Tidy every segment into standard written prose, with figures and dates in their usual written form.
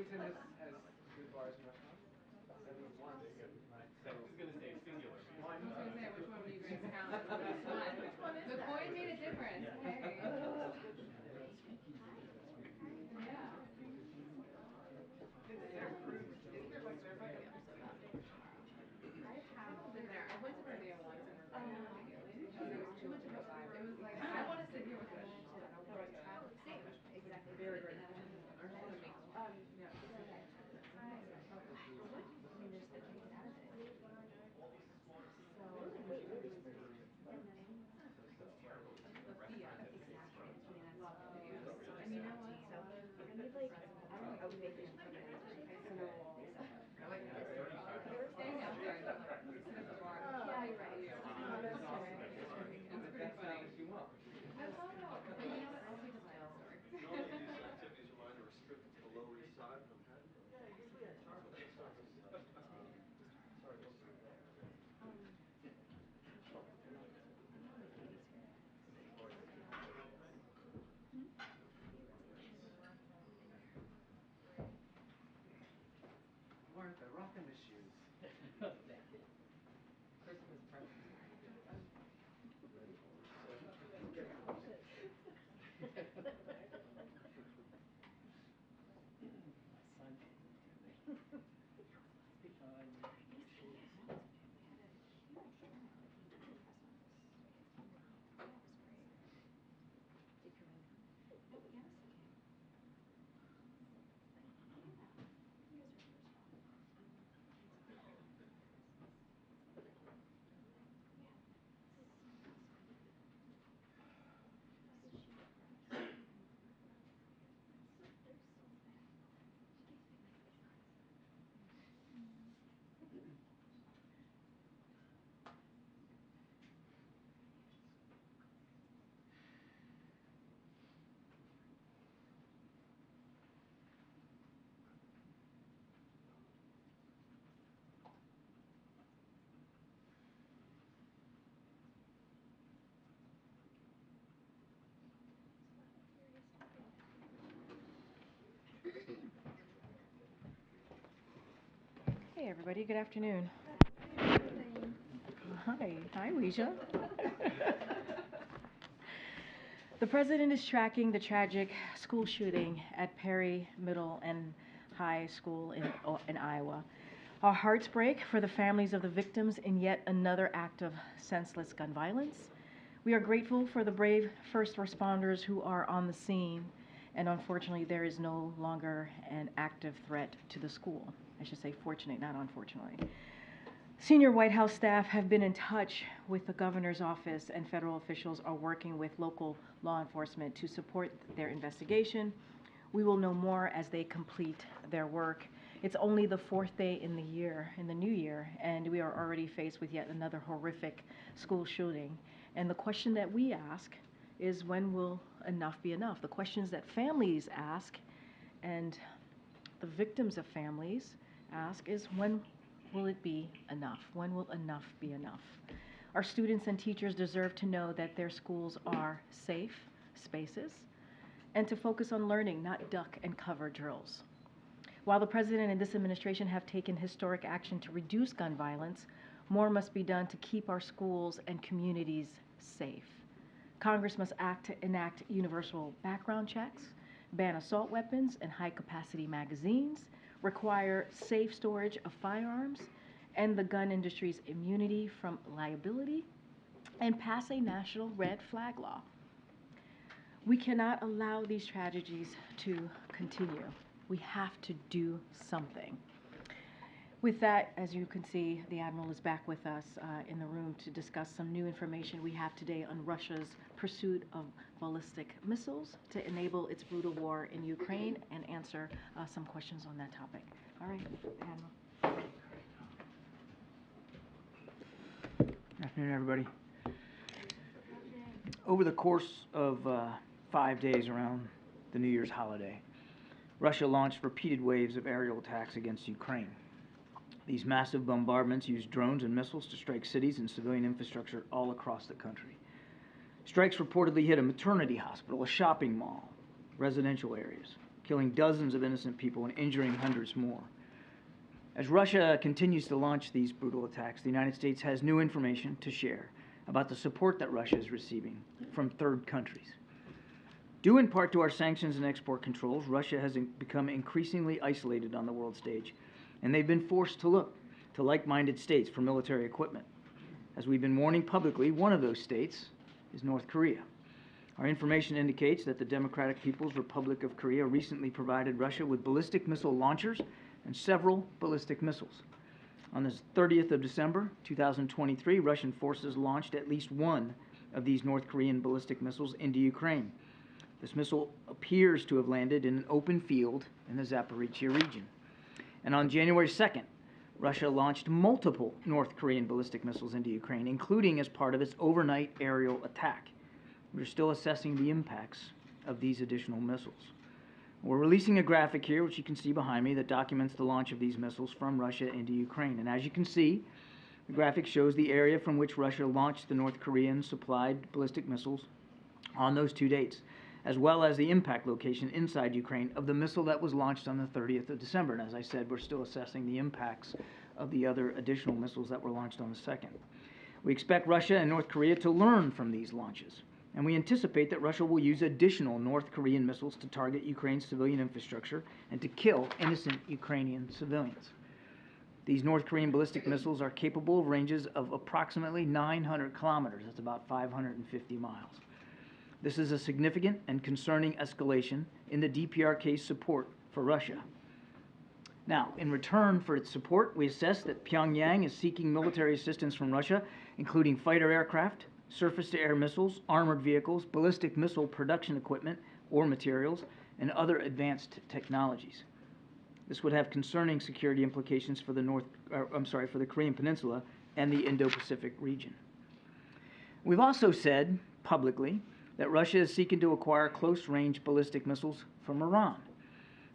Bloomington has good bars and restaurants. So it's gonna say singular. I was gonna say, which one do you guys count? Which one? The coin made a difference. Hey. Yeah. Isn't there like there's like a I haven't been there. I went to Purdue once and regretted it immediately because it was too much of a vibe. It was like, I want to sit here with this. I don't want to traffic. Same. Exactly. Very, very cool. I just want to make yeah. I mean, there's the case out of it. So, restaurant. exactly. And you know what? So, I need like, I don't know, a vacation from it. Center walls. I like that. Staying outside, but like, sit at the bar. Yeah, you're right. It's pretty funny. If you want. I thought about, but you know what? I'll take a story. All of these activities of mine are restricted to the Lower East Side of Manhattan. Martha, rocking the shoes. Christmas present. Hey everybody, good afternoon. Hi Weisha. The president is tracking the tragic school shooting at Perry Middle and High School in Iowa. Our hearts break for the families of the victims in yet another act of senseless gun violence. We are grateful for the brave first responders who are on the scene, and unfortunately there is no longer an active threat to the school. I should say fortunate, not unfortunately. Senior White House staff have been in touch with the governor's office, and federal officials are working with local law enforcement to support their investigation. We will know more as they complete their work. It's only the fourth day in the new year, and we are already faced with yet another horrific school shooting. And the question that we ask is, when will enough be enough? The questions that families ask and the victims of families ask is, when will it be enough? When will enough be enough? Our students and teachers deserve to know that their schools are safe spaces and to focus on learning, not duck and cover drills. While the president and this administration have taken historic action to reduce gun violence, more must be done to keep our schools and communities safe. Congress must act to enact universal background checks, ban assault weapons and high-capacity magazines, require safe storage of firearms, end the gun industry's immunity from liability, and pass a national red flag law. We cannot allow these tragedies to continue. We have to do something. With that, as you can see, the Admiral is back with us in the room to discuss some new information we have today on Russia's pursuit of ballistic missiles to enable its brutal war in Ukraine and answer some questions on that topic. All right, Admiral. Good afternoon, everybody. Over the course of 5 days around the New Year's holiday, Russia launched repeated waves of aerial attacks against Ukraine. These massive bombardments used drones and missiles to strike cities and civilian infrastructure all across the country. Strikes reportedly hit a maternity hospital, a shopping mall, residential areas. killing dozens of innocent people and injuring hundreds more. As Russia continues to launch these brutal attacks, the United States has new information to share about the support that Russia is receiving from third countries. Due in part to our sanctions and export controls, Russia has become increasingly isolated on the world stage, and they've been forced to look to like-minded states for military equipment. As we've been warning publicly, one of those states is North Korea. Our information indicates that the Democratic People's Republic of Korea recently provided Russia with ballistic missile launchers and several ballistic missiles. On the 30th of December, 2023, Russian forces launched at least one of these North Korean ballistic missiles into Ukraine. This missile appears to have landed in an open field in the Zaporizhia region. And on January 2nd, Russia launched multiple North Korean ballistic missiles into Ukraine, including as part of its overnight aerial attack. We're still assessing the impacts of these additional missiles. We're releasing a graphic here, which you can see behind me, that documents the launch of these missiles from Russia into Ukraine. And as you can see, the graphic shows the area from which Russia launched the North Korean supplied ballistic missiles on those 2 dates, as well as the impact location inside Ukraine of the missile that was launched on the 30th of December. And as I said, we're still assessing the impacts of the other additional missiles that were launched on the 2nd. We expect Russia and North Korea to learn from these launches, and we anticipate that Russia will use additional North Korean missiles to target Ukraine's civilian infrastructure and to kill innocent Ukrainian civilians. These North Korean ballistic missiles are capable of ranges of approximately 900 kilometers. That's about 550 miles. This is a significant and concerning escalation in the DPRK's support for Russia. Now, in return for its support, we assess that Pyongyang is seeking military assistance from Russia, including fighter aircraft, surface-to-air missiles, armored vehicles, ballistic missile production equipment or materials, and other advanced technologies. This would have concerning security implications for the Korean Peninsula and the Indo-Pacific region. We've also said publicly that Russia is seeking to acquire close-range ballistic missiles from Iran.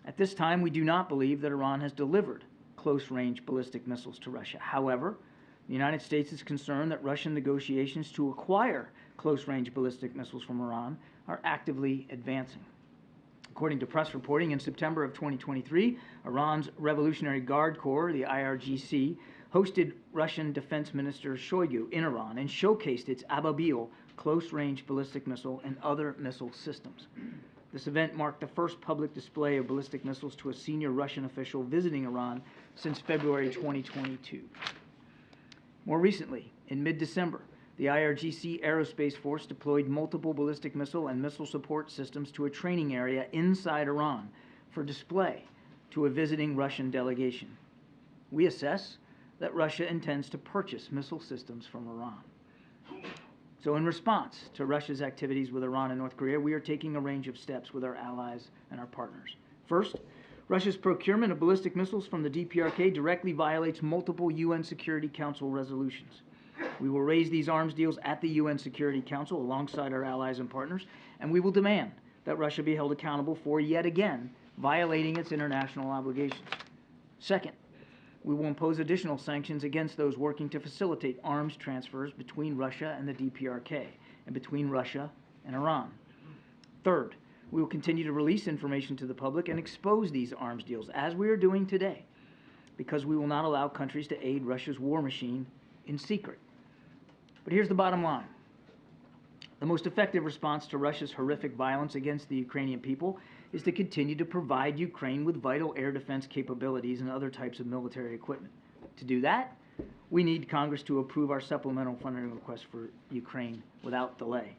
At this time, we do not believe that Iran has delivered close-range ballistic missiles to Russia. However, the United States is concerned that Russian negotiations to acquire close-range ballistic missiles from Iran are actively advancing. According to press reporting, in September of 2023, Iran's Revolutionary Guard Corps, the IRGC, hosted Russian Defense Minister Shoigu in Iran and showcased its Ababil close-range ballistic missile and other missile systems. This event marked the first public display of ballistic missiles to a senior Russian official visiting Iran since February 2022. More recently, in mid-December, the IRGC Aerospace Force deployed multiple ballistic missile and missile support systems to a training area inside Iran for display to a visiting Russian delegation. We assess that Russia intends to purchase missile systems from Iran. So in response to Russia's activities with Iran and North Korea, we are taking a range of steps with our allies and our partners. First, Russia's procurement of ballistic missiles from the DPRK directly violates multiple UN Security Council resolutions. We will raise these arms deals at the UN Security Council alongside our allies and partners, and we will demand that Russia be held accountable for, yet again, violating its international obligations. Second, we will impose additional sanctions against those working to facilitate arms transfers between Russia and the DPRK and between Russia and Iran. Third, we will continue to release information to the public and expose these arms deals, as we are doing today, because we will not allow countries to aid Russia's war machine in secret. But here's the bottom line. The most effective response to Russia's horrific violence against the Ukrainian people is to continue to provide Ukraine with vital air defense capabilities and other types of military equipment. To do that, we need Congress to approve our supplemental funding request for Ukraine without delay.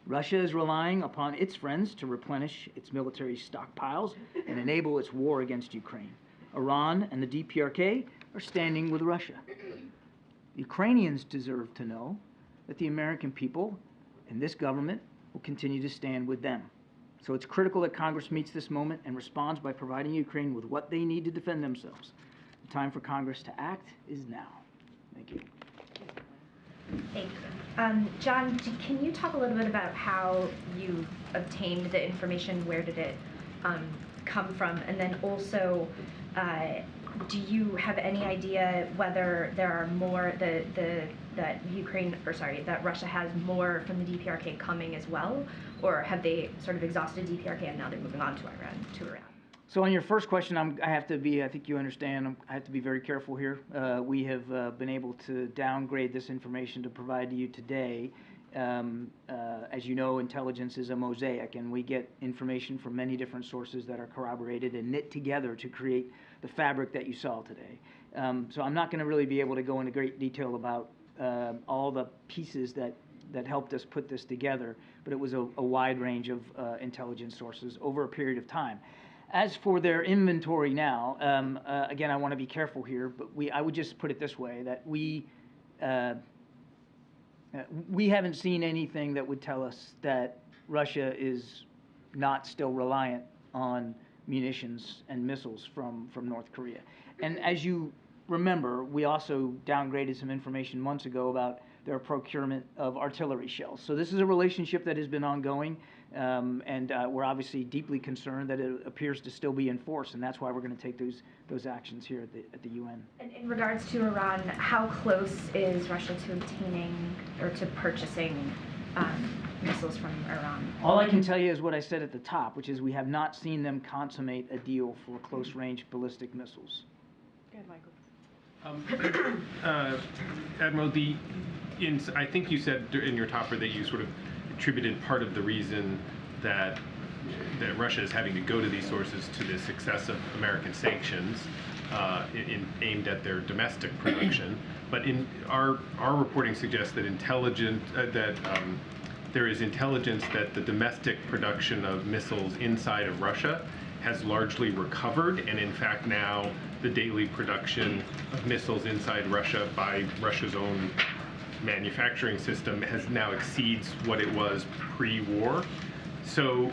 Russia is relying upon its friends to replenish its military stockpiles and enable its war against Ukraine. Iran and the DPRK are standing with Russia. Ukrainians deserve to know that the American people and this government will continue to stand with them. So it's critical that Congress meets this moment and responds by providing Ukraine with what they need to defend themselves. The time for Congress to act is now. Thank you. Thank you. John, can you talk a little bit about how you obtained the information? Where did it come from? And then also, Do you have any idea whether there are more that Russia has more from the DPRK coming as well, or have they sort of exhausted DPRK and now they're moving on to Iran? So on your first question, I have to be, I think you understand, I have to be very careful here. We have been able to downgrade this information to provide to you today. As you know, intelligence is a mosaic, and we get information from many different sources that are corroborated and knit together to create the fabric that you saw today. So I'm not going to really be able to go into great detail about all the pieces that helped us put this together, but it was a wide range of intelligence sources over a period of time. As for their inventory now, again, I want to be careful here, but I would just put it this way, that we haven't seen anything that would tell us that Russia is not still reliant on munitions and missiles from North Korea. And as you remember, we also downgraded some information months ago about their procurement of artillery shells. So this is a relationship that has been ongoing, and we're obviously deeply concerned that it appears to still be in force, and that's why we're going to take those actions here at the UN. And in regards to Iran, how close is Russia to obtaining or to purchasing missiles from Iran? All I can tell you is what I said at the top, which is we have not seen them consummate a deal for close-range ballistic missiles. Go ahead, Michael. Admiral, I think you said in your topper that you sort of attributed part of the reason that Russia is having to go to these sources to the success of American sanctions aimed at their domestic production. But in our reporting suggests that there is intelligence that the domestic production of missiles inside of Russia has largely recovered, and in fact now the daily production of missiles inside Russia by Russia's own manufacturing system has now exceeds what it was pre-war. So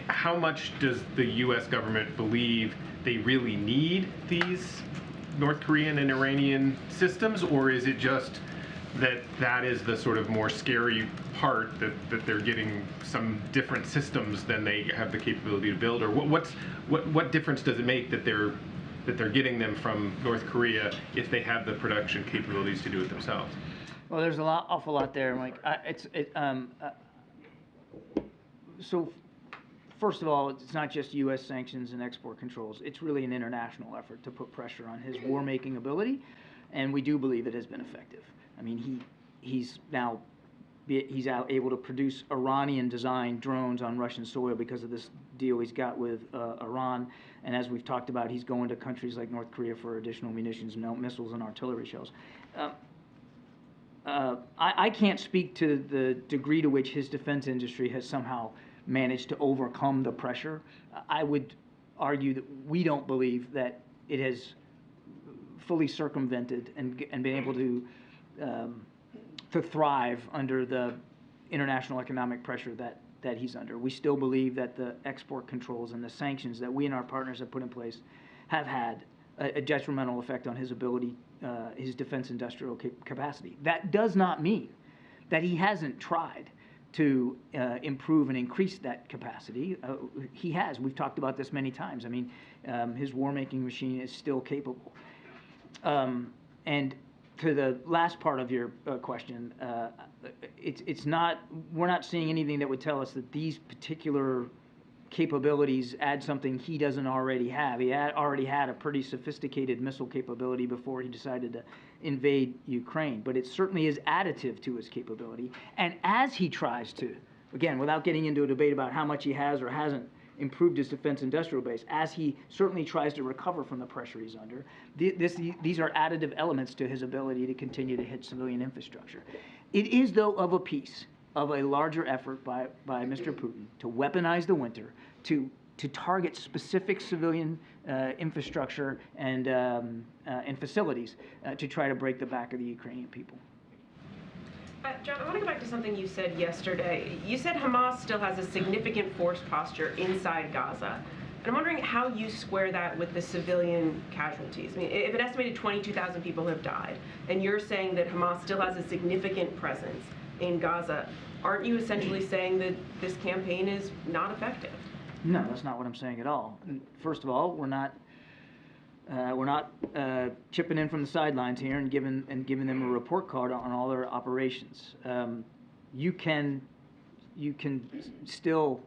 how much does the US government believe they really need these North Korean and Iranian systems, or is it just that is the sort of more scary part, that they're getting some different systems than they have the capability to build? Or what difference does it make that they're getting them from North Korea if they have the production capabilities to do it themselves? Well, there's awful lot there, Mike. So first of all, it's not just U.S. sanctions and export controls. It's really an international effort to put pressure on his war-making ability, and we do believe it has been effective. I mean, he's out able to produce Iranian-designed drones on Russian soil because of this deal he's got with Iran. And as we've talked about, he's going to countries like North Korea for additional munitions, missiles, and artillery shells. I can't speak to the degree to which his defense industry has somehow managed to overcome the pressure. I would argue that we don't believe that it has fully circumvented and been able to thrive under the international economic pressure that he's under. We still believe that the export controls and the sanctions that we and our partners have put in place have had a detrimental effect on his ability, his defense industrial capacity. That does not mean that he hasn't tried to improve and increase that capacity. He has. We've talked about this many times. I mean, his war-making machine is still capable. And to the last part of your question, we're not seeing anything that would tell us that these particular capabilities add something he doesn't already have. He already had a pretty sophisticated missile capability before he decided to invade Ukraine, but it certainly is additive to his capability. And as he tries to, again, without getting into a debate about how much he has or hasn't improved his defense industrial base, as he certainly tries to recover from the pressure he's under, these are additive elements to his ability to continue to hit civilian infrastructure. It is, though, of a piece of a larger effort by Mr. Putin to weaponize the winter, to target specific civilian infrastructure and facilities to try to break the back of the Ukrainian people. John, I want to go back to something you said yesterday. You said Hamas still has a significant force posture inside Gaza. And I'm wondering how you square that with the civilian casualties. I mean, if an estimated 22,000 people have died, and you're saying that Hamas still has a significant presence in Gaza, aren't you essentially saying that this campaign is not effective? No, that's not what I'm saying at all. First of all, we're not We're not chipping in from the sidelines here and giving them a report card on all their operations. You can still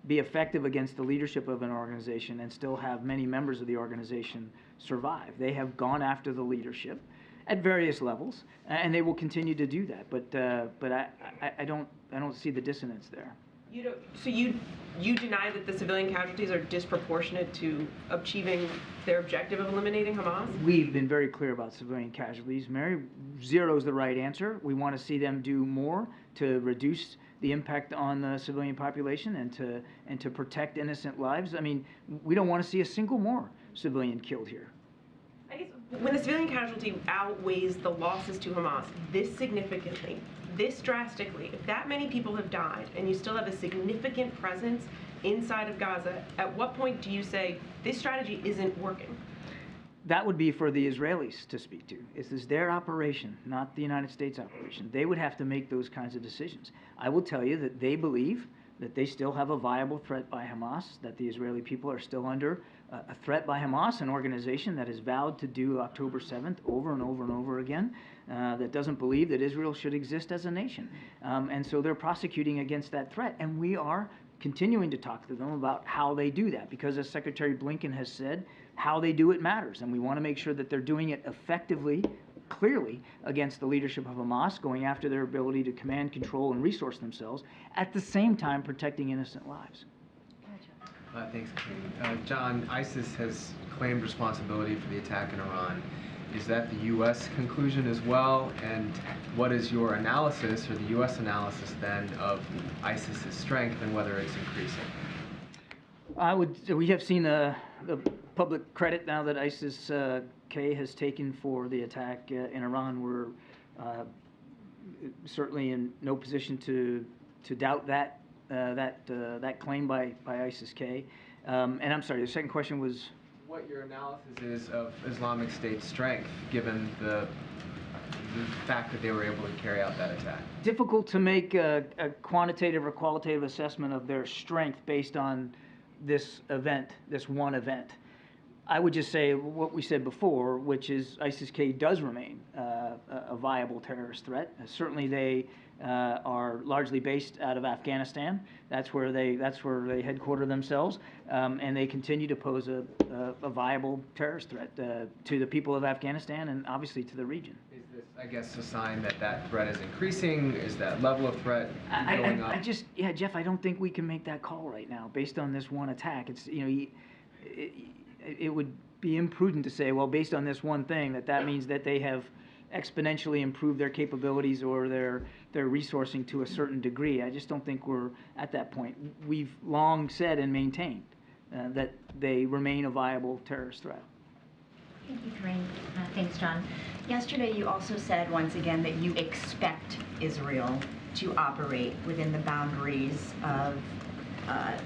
be effective against the leadership of an organization and still have many members of the organization survive. They have gone after the leadership at various levels, and they will continue to do that. But I don't see the dissonance there. So you deny that the civilian casualties are disproportionate to achieving their objective of eliminating Hamas? We've been very clear about civilian casualties, Mary. Zero is the right answer. We want to see them do more to reduce the impact on the civilian population and to protect innocent lives. I mean, we don't want to see a single more civilian killed here. I guess when the civilian casualty outweighs the losses to Hamas this significantly, this drastically, if that many people have died and you still have a significant presence inside of Gaza, at what point do you say this strategy isn't working? That would be for the Israelis to speak to. This is their operation, not the United States operation. They would have to make those kinds of decisions. I will tell you that they believe that they still have a viable threat by Hamas, that the Israeli people are still under a threat by Hamas, an organization that has vowed to do October 7th over and over and over again, that doesn't believe that Israel should exist as a nation. And so they're prosecuting against that threat. And we are continuing to talk to them about how they do that, because as Secretary Blinken has said, how they do it matters. And we want to make sure that they're doing it effectively, clearly, against the leadership of Hamas, going after their ability to command, control, and resource themselves, at the same time protecting innocent lives. Thanks, Katrina. John, ISIS has claimed responsibility for the attack in Iran. Is that the U.S. conclusion as well? And what is your analysis, or the U.S. analysis then, of ISIS's strength and whether it's increasing? We have seen the public credit now that ISIS-K has taken for the attack in Iran. We're certainly in no position to doubt that claim by ISIS-K. And I'm sorry, the second question was? What your analysis is of Islamic State's strength, given the fact that they were able to carry out that attack. Difficult to make a quantitative or qualitative assessment of their strength based on this event, this one event. I would just say what we said before, which is ISIS-K does remain a viable terrorist threat. Certainly they are largely based out of Afghanistan. That's where they headquarter themselves, and they continue to pose a viable terrorist threat to the people of Afghanistan and obviously to the region. Is this, I guess, a sign that that threat is increasing? Is that level of threat going up? Jeff, I don't think we can make that call right now based on this one attack. It's it would be imprudent to say, well, based on this one thing, that means that they have exponentially improved their capabilities or their resourcing to a certain degree. I just don't think we're at that point. We've long said and maintained that they remain a viable terrorist threat. Thank you, Corinne. Thanks, John. Yesterday, you also said once again that you expect Israel to operate within the boundaries of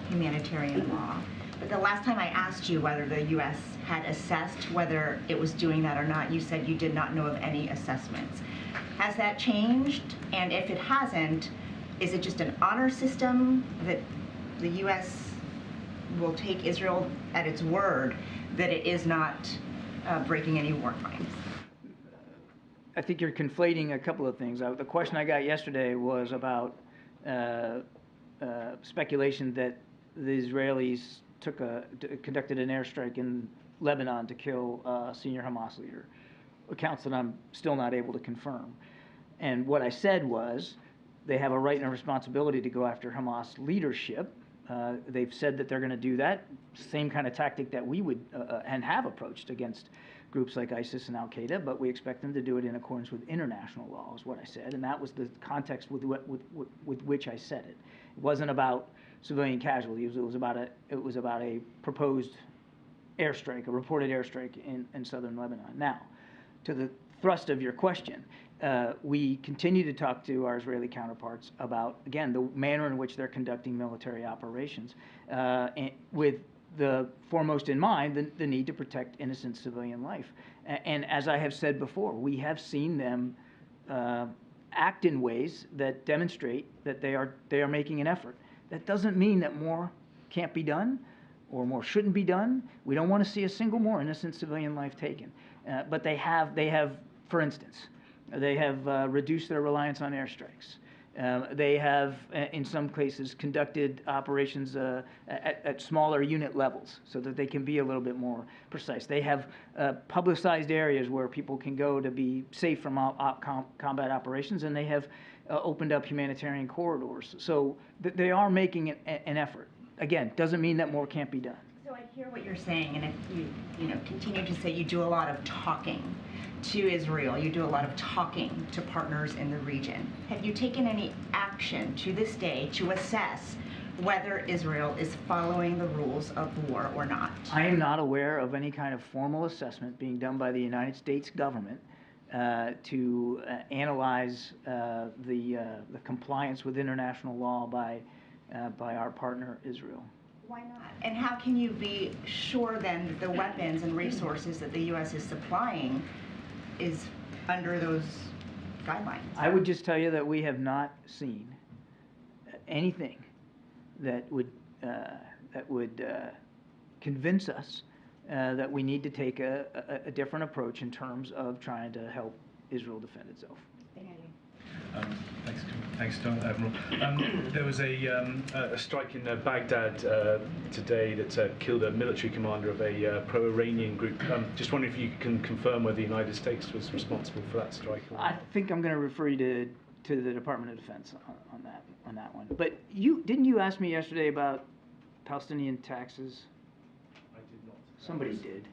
humanitarian law. But the last time I asked you whether the U.S. had assessed whether it was doing that or not, you said you did not know of any assessments. Has that changed? And if it hasn't, is it just an honor system that the U.S. will take Israel at its word that it is not breaking any war crimes? I think you're conflating a couple of things. The question I got yesterday was about speculation that the Israelis conducted an airstrike in Lebanon to kill a senior Hamas leader, accounts that I'm still not able to confirm. And what I said was they have a right and a responsibility to go after Hamas leadership. They've said that they're going to do that, same kind of tactic that we would and have approached against groups like ISIS and Al-Qaeda, but we expect them to do it in accordance with international law, is what I said, and that was the context with which I said it. It wasn't about civilian casualties. It was about a proposed airstrike, a reported airstrike in southern Lebanon. Now, to the thrust of your question, we continue to talk to our Israeli counterparts about, again, the manner in which they're conducting military operations, and with the foremost in mind, the need to protect innocent civilian life. And as I have said before, we have seen them act in ways that demonstrate that they are making an effort. That doesn't mean that more can't be done, or more shouldn't be done. We don't want to see a single more innocent civilian life taken. But they have, for instance, they have reduced their reliance on airstrikes. They have, in some cases, conducted operations at smaller unit levels so that they can be a little bit more precise. They have publicized areas where people can go to be safe from combat operations, and they have opened up humanitarian corridors. So they are making an effort. Again, doesn't mean that more can't be done. So I hear what you're saying, and if you continue to say you do a lot of talking to Israel, you do a lot of talking to partners in the region. Have you taken any action to this day to assess whether Israel is following the rules of war or not? I am not aware of any kind of formal assessment being done by the United States government to analyze the compliance with international law by our partner Israel. Why not? And how can you be sure then that the weapons and resources that the U.S. is supplying is under those guidelines? I would just tell you that we have not seen anything that would convince us that we need to take a different approach in terms of trying to help Israel defend itself. Thanks, John, Admiral. There was a strike in Baghdad today that killed a military commander of a pro-Iranian group. Just wondering if you can confirm whether the United States was responsible for that strike. I think I'm going to refer you to the Department of Defense on that one. But didn't you ask me yesterday about Palestinian taxes? I did not. Somebody did.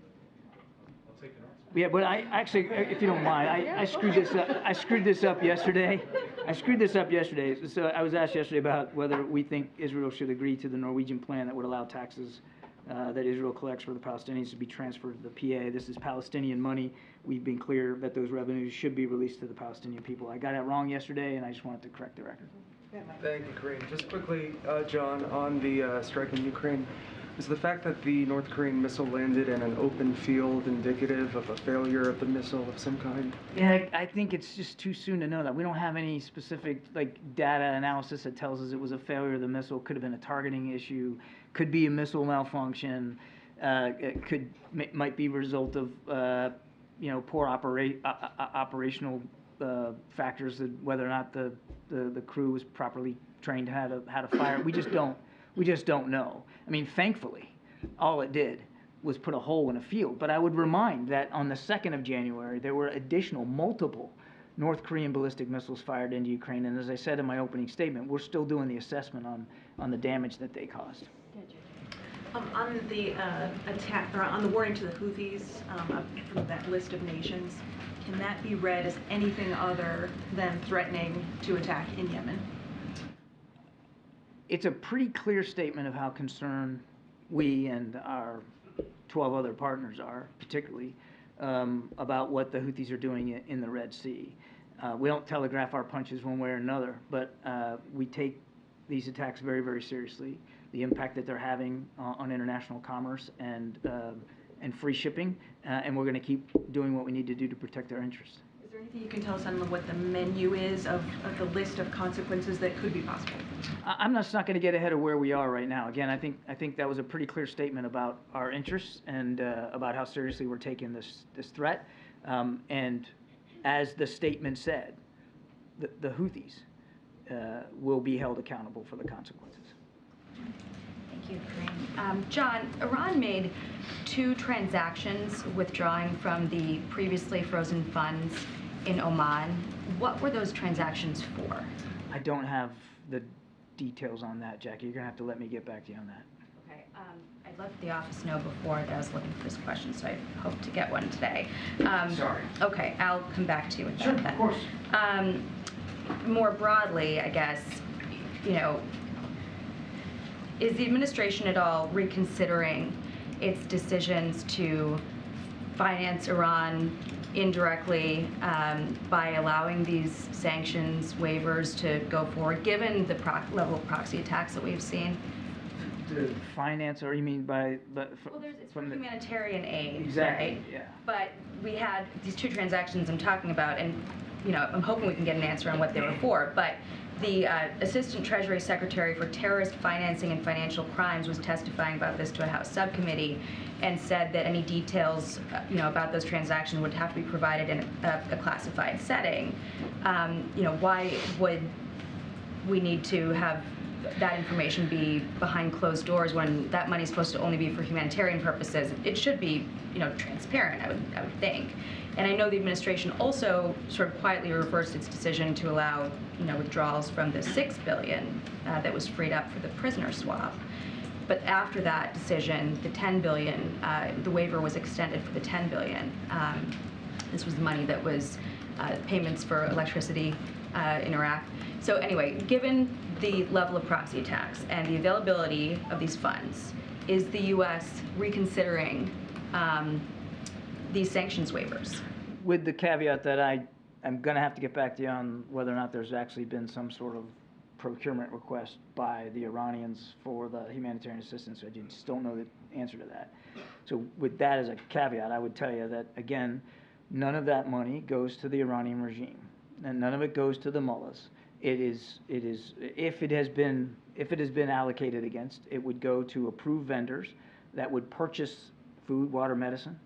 I'll take an answer. Yeah, but I actually, if you don't mind, I screwed this up. I screwed this up yesterday. So I was asked yesterday about whether we think Israel should agree to the Norwegian plan that would allow taxes that Israel collects for the Palestinians to be transferred to the PA. This is Palestinian money. We've been clear that those revenues should be released to the Palestinian people. I got it wrong yesterday, and I just wanted to correct the record. Thank you, Corinne. Just quickly, John, on the strike in Ukraine, is the fact that the North Korean missile landed in an open field indicative of a failure of the missile of some kind? Yeah, I think it's just too soon to know that. We don't have any specific data analysis that tells us it was a failure of the missile. Could have been a targeting issue. Could be a missile malfunction. It might be a result of poor operational factors, whether or not the crew was properly trained how to fire. We just don't know. I mean, thankfully, all it did was put a hole in a field. But I would remind that on the 2nd of January, there were multiple North Korean ballistic missiles fired into Ukraine. And as I said in my opening statement, we're still doing the assessment on the damage that they caused. On the attack, or on the warning to the Houthis from that list of nations, can that be read as anything other than threatening to attack in Yemen? It's a pretty clear statement of how concerned we and our 12 other partners are, particularly, about what the Houthis are doing in the Red Sea. We don't telegraph our punches one way or another, but we take these attacks very, very seriously. The impact that they're having on international commerce and free shipping, and we're going to keep doing what we need to do to protect our interests. Is there anything you can tell us on what the menu is of the list of consequences that could be possible? I'm not going to get ahead of where we are right now. Again, I think that was a pretty clear statement about our interests and about how seriously we're taking this threat. And as the statement said, the Houthis will be held accountable for the consequences. Thank you, Corinne. John, Iran made 2 transactions withdrawing from the previously frozen funds in Oman. What were those transactions for? I don't have the details on that, Jackie. You're going to have to let me get back to you on that. Okay. I let the office know before that I was looking for this question, so I hope to get one today. Sorry. Okay, I'll come back to you with that. Sure, then. of course. More broadly, I guess, is the administration at all reconsidering its decisions to finance Iran indirectly by allowing these sanctions waivers to go forward, given the level of proxy attacks that we've seen? To finance, or you mean by... Well, it's from humanitarian aid, exactly, right? Yeah. But we had these 2 transactions I'm talking about, and I'm hoping we can get an answer on what they were for. But The Assistant Treasury Secretary for Terrorist Financing and Financial Crimes was testifying about this to a House subcommittee and said that any details, about those transactions would have to be provided in a classified setting. Why would we need to have that information be behind closed doors when that money is supposed to only be for humanitarian purposes? It should be, transparent, I would think. And I know the administration also sort of quietly reversed its decision to allow, withdrawals from the $6 billion that was freed up for the prisoner swap. But after that decision, the $10 billion, the waiver was extended for the $10 billion. This was the money that was payments for electricity in Iraq. So anyway, given the level of proxy attacks and the availability of these funds, is the U.S. reconsidering these sanctions waivers? With the caveat that I'm going to have to get back to you on whether or not there's actually been some sort of procurement request by the Iranians for the humanitarian assistance. I just don't know the answer to that. So with that as a caveat, I would tell you that, again, none of that money goes to the Iranian regime, and none of it goes to the mullahs. It is if it has been allocated against, it would go to approved vendors that would purchase food, water, medicine,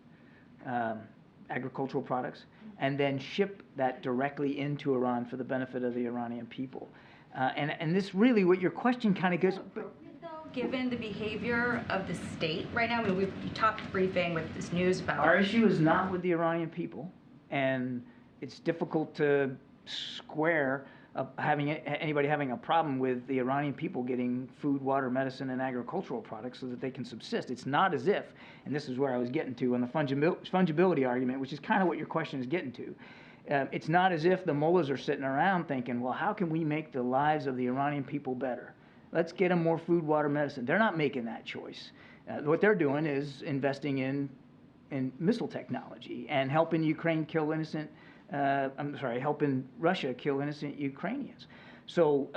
agricultural products, and then ship that directly into Iran for the benefit of the Iranian people. And this really, what your question kind of goes. Given the behavior of the state right now, we talked briefing with this news about. Our issue is not with the Iranian people, and it's difficult to square anybody having a problem with the Iranian people getting food, water, medicine, and agricultural products so that they can subsist. It's not as if, and this is where I was getting to on the fungibility argument, which is kind of what your question is getting to. It's not as if the mullahs are sitting around thinking, well, how can we make the lives of the Iranian people better? Let's get them more food, water, medicine. They're not making that choice. What they're doing is investing in missile technology and helping Ukraine kill innocent helping Russia kill innocent Ukrainians. So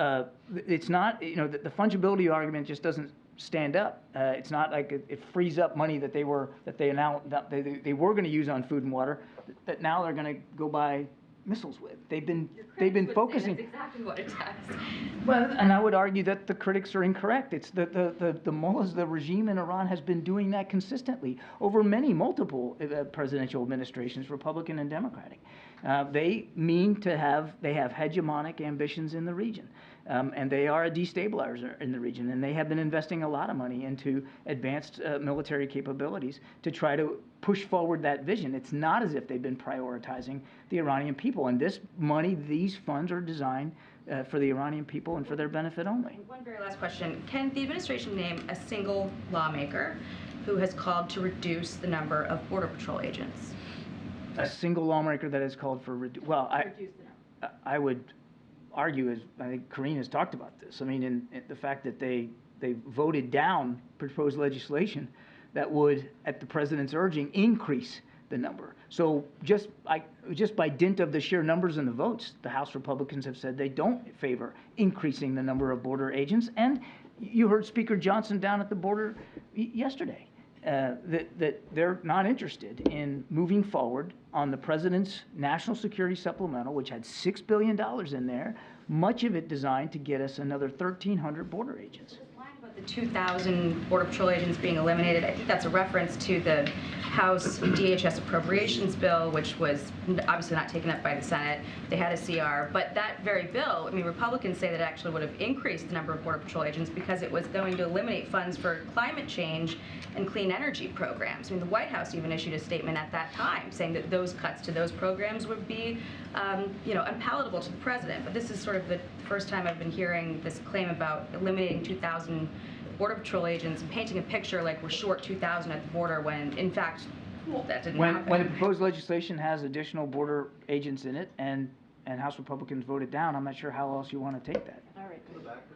it's not, the fungibility argument just doesn't stand up. It's not like it frees up money that they were going to use on food and water that now they're going to go buy missiles with. They've been focusing. That's exactly what it does. Well, and I would argue that the critics are incorrect. It's the mullahs, the regime in Iran has been doing that consistently over multiple presidential administrations, Republican and Democratic. They have hegemonic ambitions in the region. And they are a destabilizer in the region, and they have been investing a lot of money into advanced military capabilities to try to push forward that vision. It's not as if they've been prioritizing the Iranian people, and this money, these funds are designed for the Iranian people and for their benefit only. One very last question. Can the administration name a single lawmaker who has called to reduce the number of Border Patrol agents? A single lawmaker that has called for I would argue, as I think Karine has talked about this, in the fact that they voted down proposed legislation that would, at the president's urging, increase the number. So just by dint of the sheer numbers and the votes, the House Republicans have said they don't favor increasing the number of border agents. And you heard Speaker Johnson down at the border yesterday. That they're not interested in moving forward on the president's national security supplemental, which had $6 billion in there, much of it designed to get us another 1,300 border agents. About the 2,000 Border Patrol agents being eliminated, I think that's a reference to the House DHS appropriations bill, which was obviously not taken up by the Senate. They had a CR, but that very bill, Republicans say that it actually would have increased the number of Border Patrol agents because it was going to eliminate funds for climate change and clean energy programs. The White House even issued a statement at that time saying that those cuts to those programs would be, unpalatable to the president. But this is sort of the first time I've been hearing this claim about eliminating 2,000 Border Patrol agents and painting a picture like we're short 2,000 at the border when, in fact, that didn't happen. When the proposed legislation has additional border agents in it and House Republicans voted down, I'm not sure how else you want to take that. All right.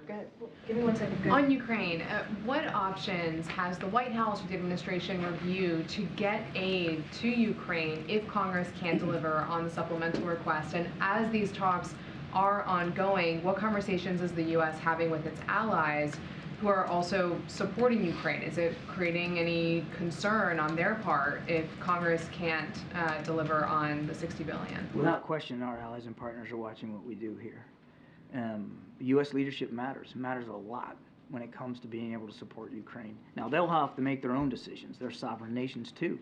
Go ahead. Give me 1 second. On Ukraine, what options has the White House or the administration reviewed to get aid to Ukraine if Congress can't deliver on the supplemental request? And as these talks are ongoing, what conversations is the U.S. having with its allies who are also supporting Ukraine? Is it creating any concern on their part if Congress can't deliver on the $60 billion? Without question, our allies and partners are watching what we do here. U.S. leadership matters a lot when it comes to being able to support Ukraine. Now, they'll have to make their own decisions. They're sovereign nations, too.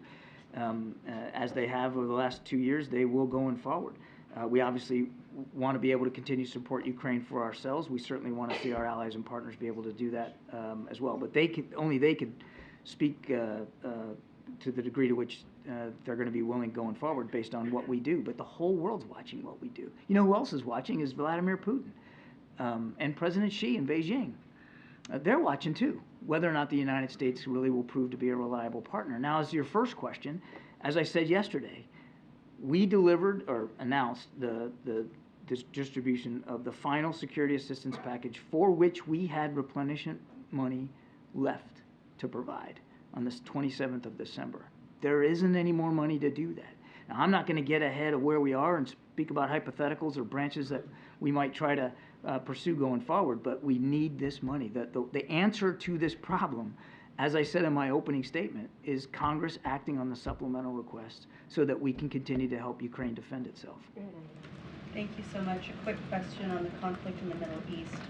As they have over the last 2 years, they will going forward. We obviously want to be able to continue to support Ukraine for ourselves. We certainly want to see our allies and partners be able to do that as well. But only they could speak to the degree to which they're going to be willing going forward based on what we do. But the whole world's watching what we do. You know who else is watching is Vladimir Putin and President Xi in Beijing. They're watching too, whether or not the United States really will prove to be a reliable partner. Now, as to your first question, as I said yesterday, we delivered or announced this distribution of the final security assistance package for which we had replenishment money left to provide on the 27th of December. There isn't any more money to do that. Now, I'm not going to get ahead of where we are and speak about hypotheticals or branches that we might try to pursue going forward, but we need this money. The answer to this problem, as I said in my opening statement, is Congress acting on the supplemental request so that we can continue to help Ukraine defend itself. Thank you so much. A quick question on the conflict in the Middle East.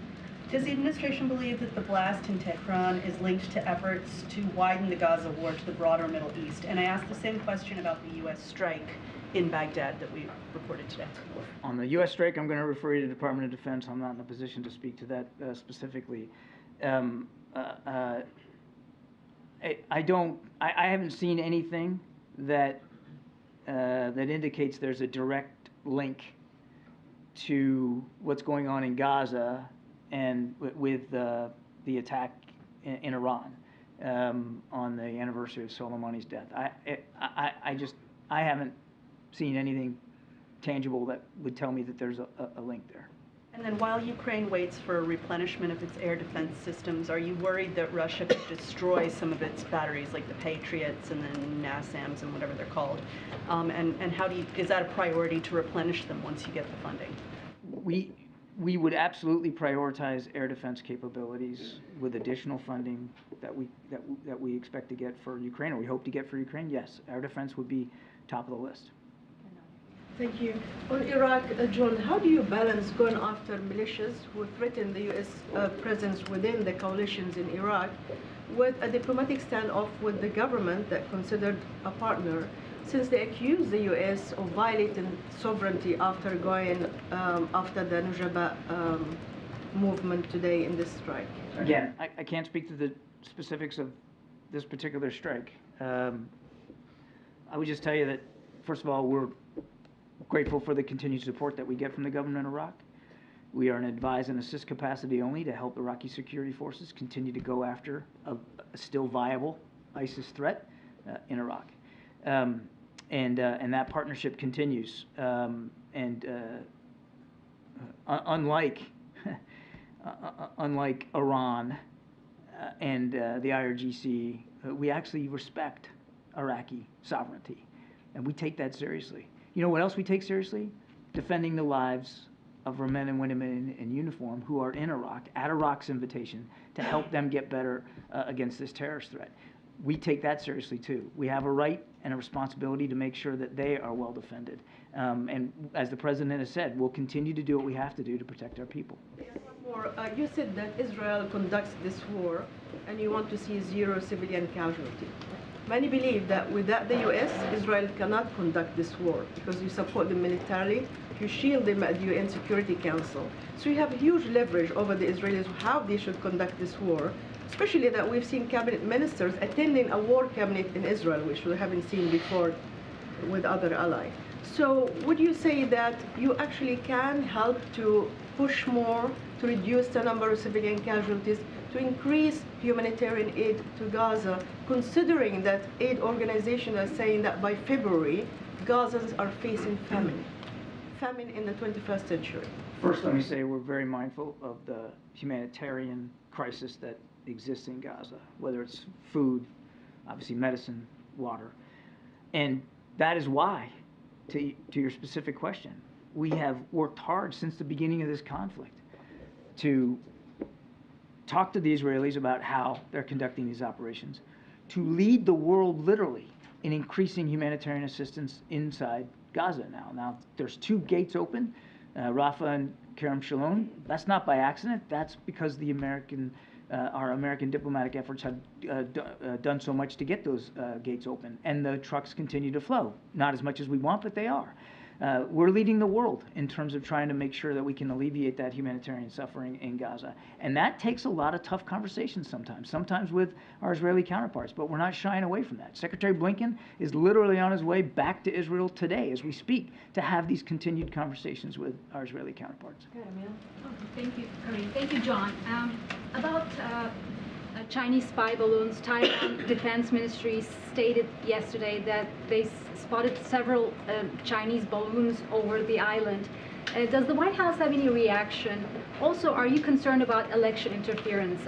Does the administration believe that the blast in Tehran is linked to efforts to widen the Gaza war to the broader Middle East? And I asked the same question about the U.S. strike in Baghdad that we reported today. On the U.S. strike, I'm going to refer you to the Department of Defense. I'm not in a position to speak to that specifically. I haven't seen anything that that indicates there's a direct link to what's going on in Gaza and with the attack in Iran on the anniversary of Soleimani's death. I haven't seen anything tangible that would tell me that there's a link there. And then while Ukraine waits for replenishment of its air defense systems, are you worried that Russia could destroy some of its batteries, like the Patriots and then NASAMS and whatever they're called? And how is that a priority to replenish them once you get the funding? We would absolutely prioritize air defense capabilities with additional funding that we expect to get for Ukraine, or we hope to get for Ukraine. Yes, air defense would be top of the list. Thank you. On Iraq, John, how do you balance going after militias who threaten the U.S. Presence within the coalitions in Iraq with a diplomatic standoff with the government that considered a partner, since they accuse the U.S. of violating sovereignty after going after the Nujaba movement today in this strike? Again, I can't speak to the specifics of this particular strike. I would just tell you that, first of all, we're grateful for the continued support that we get from the government of Iraq. We are an advise and assist capacity only to help Iraqi security forces continue to go after a still viable ISIS threat in Iraq. And that partnership continues. Unlike Iran and the IRGC, we actually respect Iraqi sovereignty, and we take that seriously. You know what else we take seriously? Defending the lives of our men and women in uniform who are in Iraq, at Iraq's invitation, to help them get better against this terrorist threat. We take that seriously too. We have a right and a responsibility to make sure that they are well defended. And as the President has said, we'll continue to do what we have to do to protect our people. More, you said that Israel conducts this war and you want to see zero civilian casualty. Many believe that without the U.S., Israel cannot conduct this war because you support them militarily, you shield them at the UN Security Council. So you have huge leverage over the Israelis how they should conduct this war, especially that we've seen cabinet ministers attending a war cabinet in Israel, which we haven't seen before with other allies. So would you say that you actually can help to push more to reduce the number of civilian casualties, to increase humanitarian aid to Gaza, considering that aid organizations are saying that by February, Gazans are facing famine in the 21st century? First, let me say we're very mindful of the humanitarian crisis that exists in Gaza, whether it's food, obviously medicine, water. And that is why, to your specific question, we have worked hard since the beginning of this conflict to talk to the Israelis about how they're conducting these operations, to lead the world literally in increasing humanitarian assistance inside Gaza now. Now, there's 2 gates open Rafah and Kerem Shalom, that's not by accident. That's because the our American diplomatic efforts had done so much to get those gates open, and the trucks continue to flow. Not as much as we want, but they are. We're leading the world in terms of trying to make sure that we can alleviate that humanitarian suffering in Gaza. And that takes a lot of tough conversations sometimes with our Israeli counterparts, but we're not shying away from that. Secretary Blinken is literally on his way back to Israel today as we speak to have these continued conversations with our Israeli counterparts. Thank you, Karim. Thank you, John. About Chinese spy balloons, Taiwan Defense Ministry stated yesterday that they spotted several Chinese balloons over the island. Does the White House have any reaction? Also, are you concerned about election interference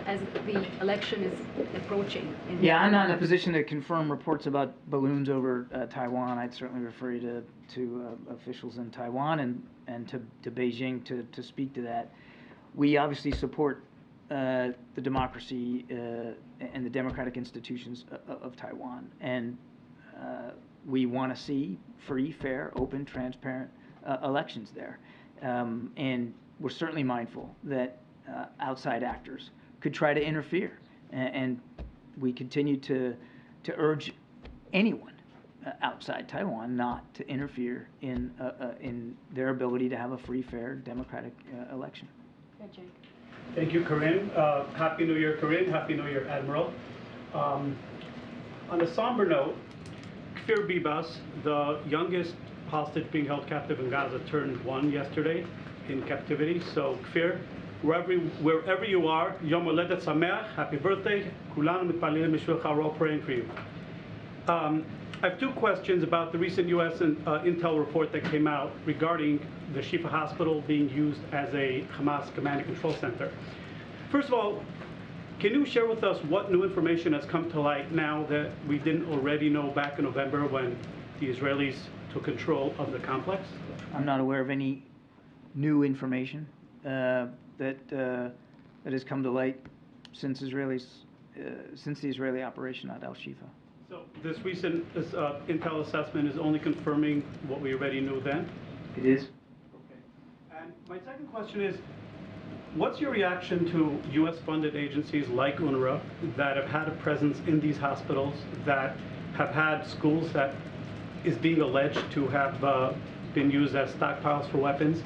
as the election is approaching? Yeah, I'm not in a position to confirm reports about balloons over Taiwan. I'd certainly refer you to officials in Taiwan and to Beijing to speak to that. We obviously support the democracy and the democratic institutions of Taiwan, and we want to see free, fair, open, transparent elections there. And we're certainly mindful that outside actors could try to interfere, and we continue to urge anyone outside Taiwan not to interfere in their ability to have a free, fair, democratic election. Jake. Thank you, Corinne. Happy New Year, Corinne. Happy New Year, Admiral. On a somber note, Kfir Bibas, the youngest hostage being held captive in Gaza, turned 1 yesterday in captivity. So, Kfir, wherever you are, Yom Holedet Sameach, happy birthday. Kulanu mitpalelim mishulcha, we're all praying for you. I have 2 questions about the recent U.S. intel report that came out regarding the Shifa Hospital being used as a Hamas command and control center. First of all, can you share with us what new information has come to light now that we didn't already know back in November when the Israelis took control of the complex? I'm not aware of any new information that has come to light since the Israeli operation at Al-Shifa. So this recent intel assessment is only confirming what we already knew then? It is. Okay. And my second question is, what's your reaction to U.S.-funded agencies like UNRWA that have had a presence in these hospitals, that have had schools that is being alleged to have been used as stockpiles for weapons?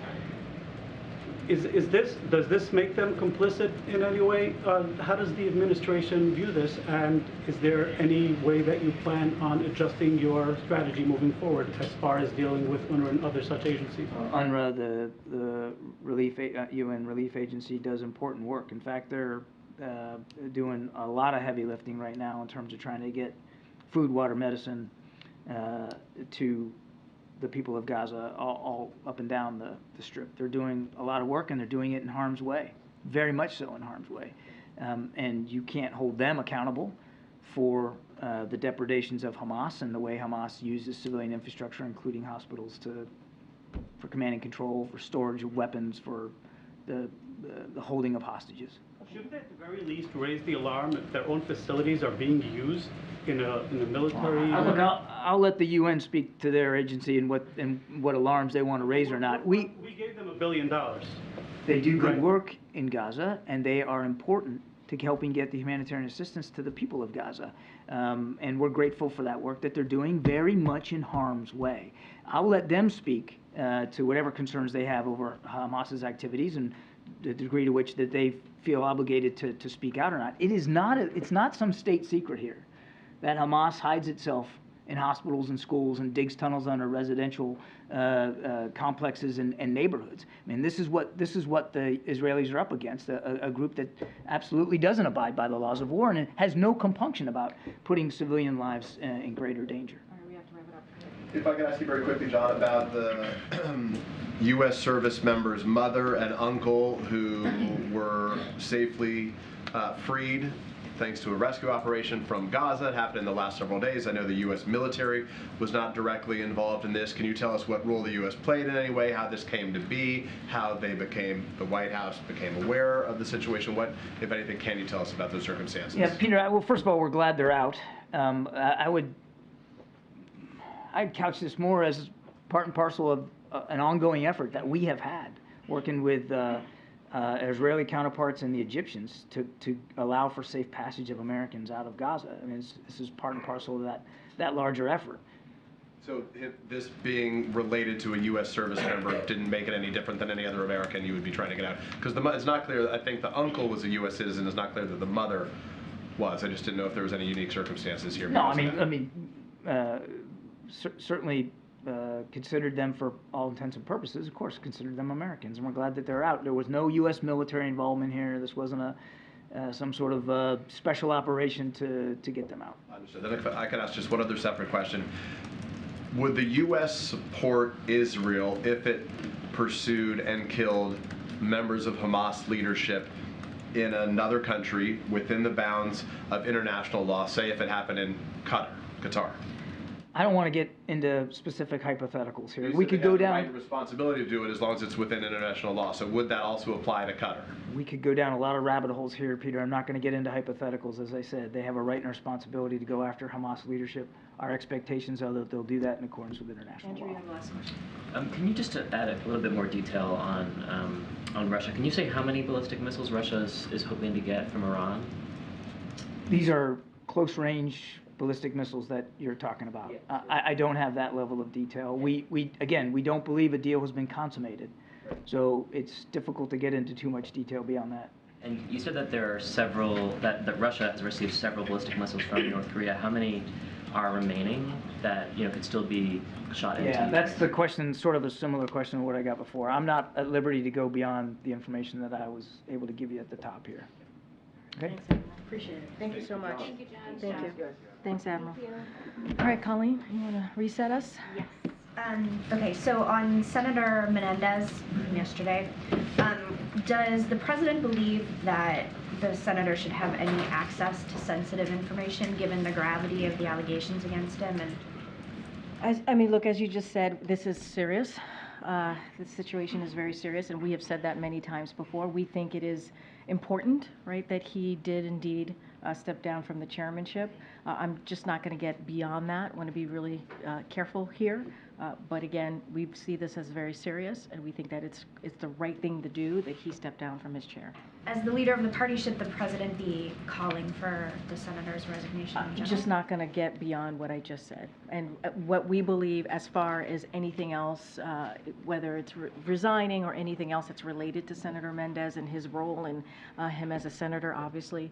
Does this make them complicit in any way? How does the administration view this? And is there any way that you plan on adjusting your strategy moving forward as far as dealing with UNRWA and other such agencies? UNRWA, the UN relief agency, does important work. In fact, they're doing a lot of heavy lifting right now in terms of trying to get food, water, medicine to the people of Gaza all up and down the strip. They're doing a lot of work, and they're doing it in harm's way, very much so in harm's way. And you can't hold them accountable for the depredations of Hamas and the way Hamas uses civilian infrastructure, including hospitals, for command and control, for storage of weapons, for the holding of hostages. Shouldn't they at the very least raise the alarm if their own facilities are being used in the military? Look, I'll let the UN speak to their agency and what alarms they want to raise or not. We gave them $1 billion. They do good work in Gaza, and they are important to helping get the humanitarian assistance to the people of Gaza. And we're grateful for that work that they're doing, very much in harm's way. I'll let them speak to whatever concerns they have over Hamas's activities and the degree to which that they feel obligated to speak out or not. It's not some state secret here that Hamas hides itself in hospitals and schools and digs tunnels under residential complexes and neighborhoods. I mean, this is what the Israelis are up against, a group that absolutely doesn't abide by the laws of war and has no compunction about putting civilian lives in greater danger. If I could ask you very quickly, John, about the U.S. service member's mother and uncle who were safely freed thanks to a rescue operation from Gaza. It happened in the last several days. I know the U.S. military was not directly involved in this. Can you tell us what role the U.S. played in any way, how this came to be, how the White House became aware of the situation? What, if anything, can you tell us about those circumstances? Yeah, Peter, well, first of all, we're glad they're out. I'd couch this more as part and parcel of an ongoing effort that we have had, working with Israeli counterparts and the Egyptians to allow for safe passage of Americans out of Gaza. I mean, this is part and parcel of that larger effort. So if this being related to a U.S. service member didn't make it any different than any other American you would be trying to get out? Because it's not clear, I think the uncle was a U.S. citizen, it's not clear that the mother was. I just didn't know if there was any unique circumstances here. No, certainly considered them for all intents and purposes, of course, considered them Americans, and we're glad that they're out. There was no U.S. military involvement here. This wasn't some sort of special operation to get them out. Understood. Then if I could ask just one other separate question. Would the U.S. support Israel if it pursued and killed members of Hamas leadership in another country within the bounds of international law, say if it happened in Qatar? I don't want to get into specific hypotheticals here. We could go down. Right, the responsibility to do it as long as it's within international law. So would that also apply to Qatar? We could go down a lot of rabbit holes here, Peter. I'm not going to get into hypotheticals. As I said, they have a right and responsibility to go after Hamas leadership. Our expectations are that they'll do that in accordance with international law. Andrew, you have the last question. Can you just add a little bit more detail on Russia? Can you say how many ballistic missiles Russia is hoping to get from Iran? These are close-range ballistic missiles that you're talking about. I don't have that level of detail. We don't believe a deal has been consummated, so it's difficult to get into too much detail beyond that. And you said that there are several, that Russia has received several ballistic missiles from North Korea. How many are remaining that could still be shot into? Yeah, that's the question, sort of a similar question to what I got before. I'm not at liberty to go beyond the information that I was able to give you at the top here. Okay? Thanks, appreciate it. Thank you so much. Thank you, John. Thank you. Thanks, Admiral. All right, Colleen, you want to reset us? Yes. Okay, so on Senator Menendez from yesterday, does the president believe that the senator should have any access to sensitive information given the gravity of the allegations against him? And look, as you just said, this is serious. The situation is very serious, and we have said that many times before. We think it is important, right, that he did indeed step down from the chairmanship. I'm just not going to get beyond that. I want to be really careful here. But again, we see this as very serious, and we think that it's the right thing to do that he stepped down from his chair. As the leader of the party, should the president be calling for the senator's resignation in general? Just not going to get beyond what I just said. And what we believe as far as anything else, whether it's resigning or anything else that's related to Senator Menendez and his role and him as a senator, obviously,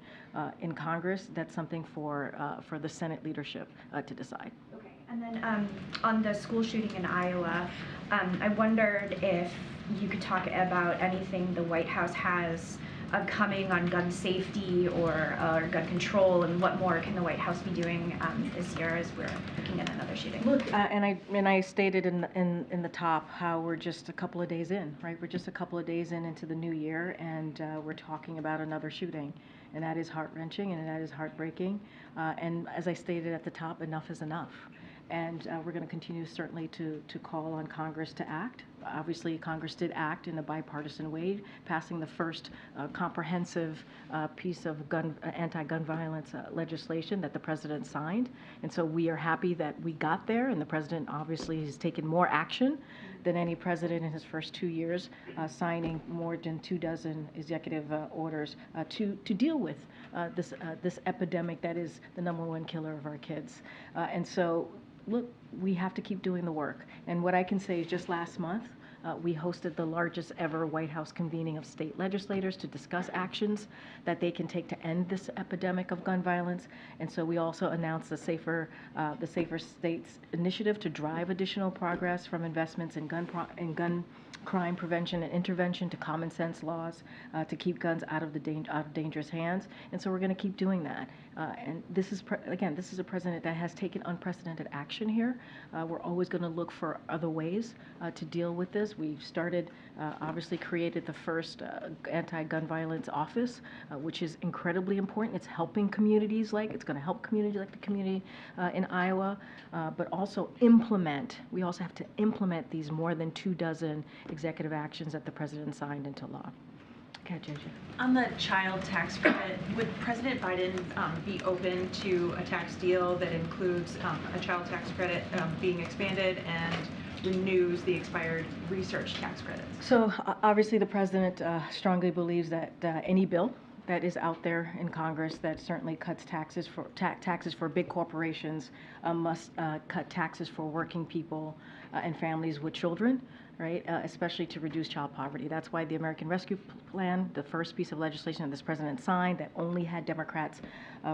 in Congress, that's something for the Senate leadership to decide. Okay. And then on the school shooting in Iowa, I wondered if you could talk about anything the White House has coming on gun safety or gun control, and what more can the White House be doing this year as we're looking at another shooting? Look, and I stated in the top how we're just a couple of days in, right? We're just a couple of days into the new year, and we're talking about another shooting, and that is heart-wrenching and that is heartbreaking. And as I stated at the top, enough is enough. And we're going to continue certainly to call on Congress to act. Obviously, Congress did act in a bipartisan way, passing the first comprehensive piece of anti-gun violence legislation that the president signed. And so we are happy that we got there, and the president obviously has taken more action than any president in his first 2 years, signing more than 24 executive orders to deal with this epidemic that is the #1 killer of our kids. And so, look, we have to keep doing the work. And what I can say is just last month, we hosted the largest ever White House convening of state legislators to discuss actions that they can take to end this epidemic of gun violence. And so we also announced the Safer States initiative to drive additional progress from investments in gun crime prevention and intervention to common sense laws to keep guns out of dangerous hands. And so we're going to keep doing that. And this is, again, this is a president that has taken unprecedented action here. We're always going to look for other ways to deal with this. We've started, obviously created the first anti-gun violence office, which is incredibly important. It's helping communities it's going to help communities like the community in Iowa, but also we also have to implement these more than 24 executive actions that the president signed into law. Okay, JJ. On the child tax credit, would President Biden be open to a tax deal that includes a child tax credit being expanded and renews the expired research tax credits? So obviously the president strongly believes that any bill that is out there in Congress that certainly cuts taxes for big corporations must cut taxes for working people and families with children, right? Especially to reduce child poverty. That's why the American Rescue Plan, the first piece of legislation that this president signed that only had Democrats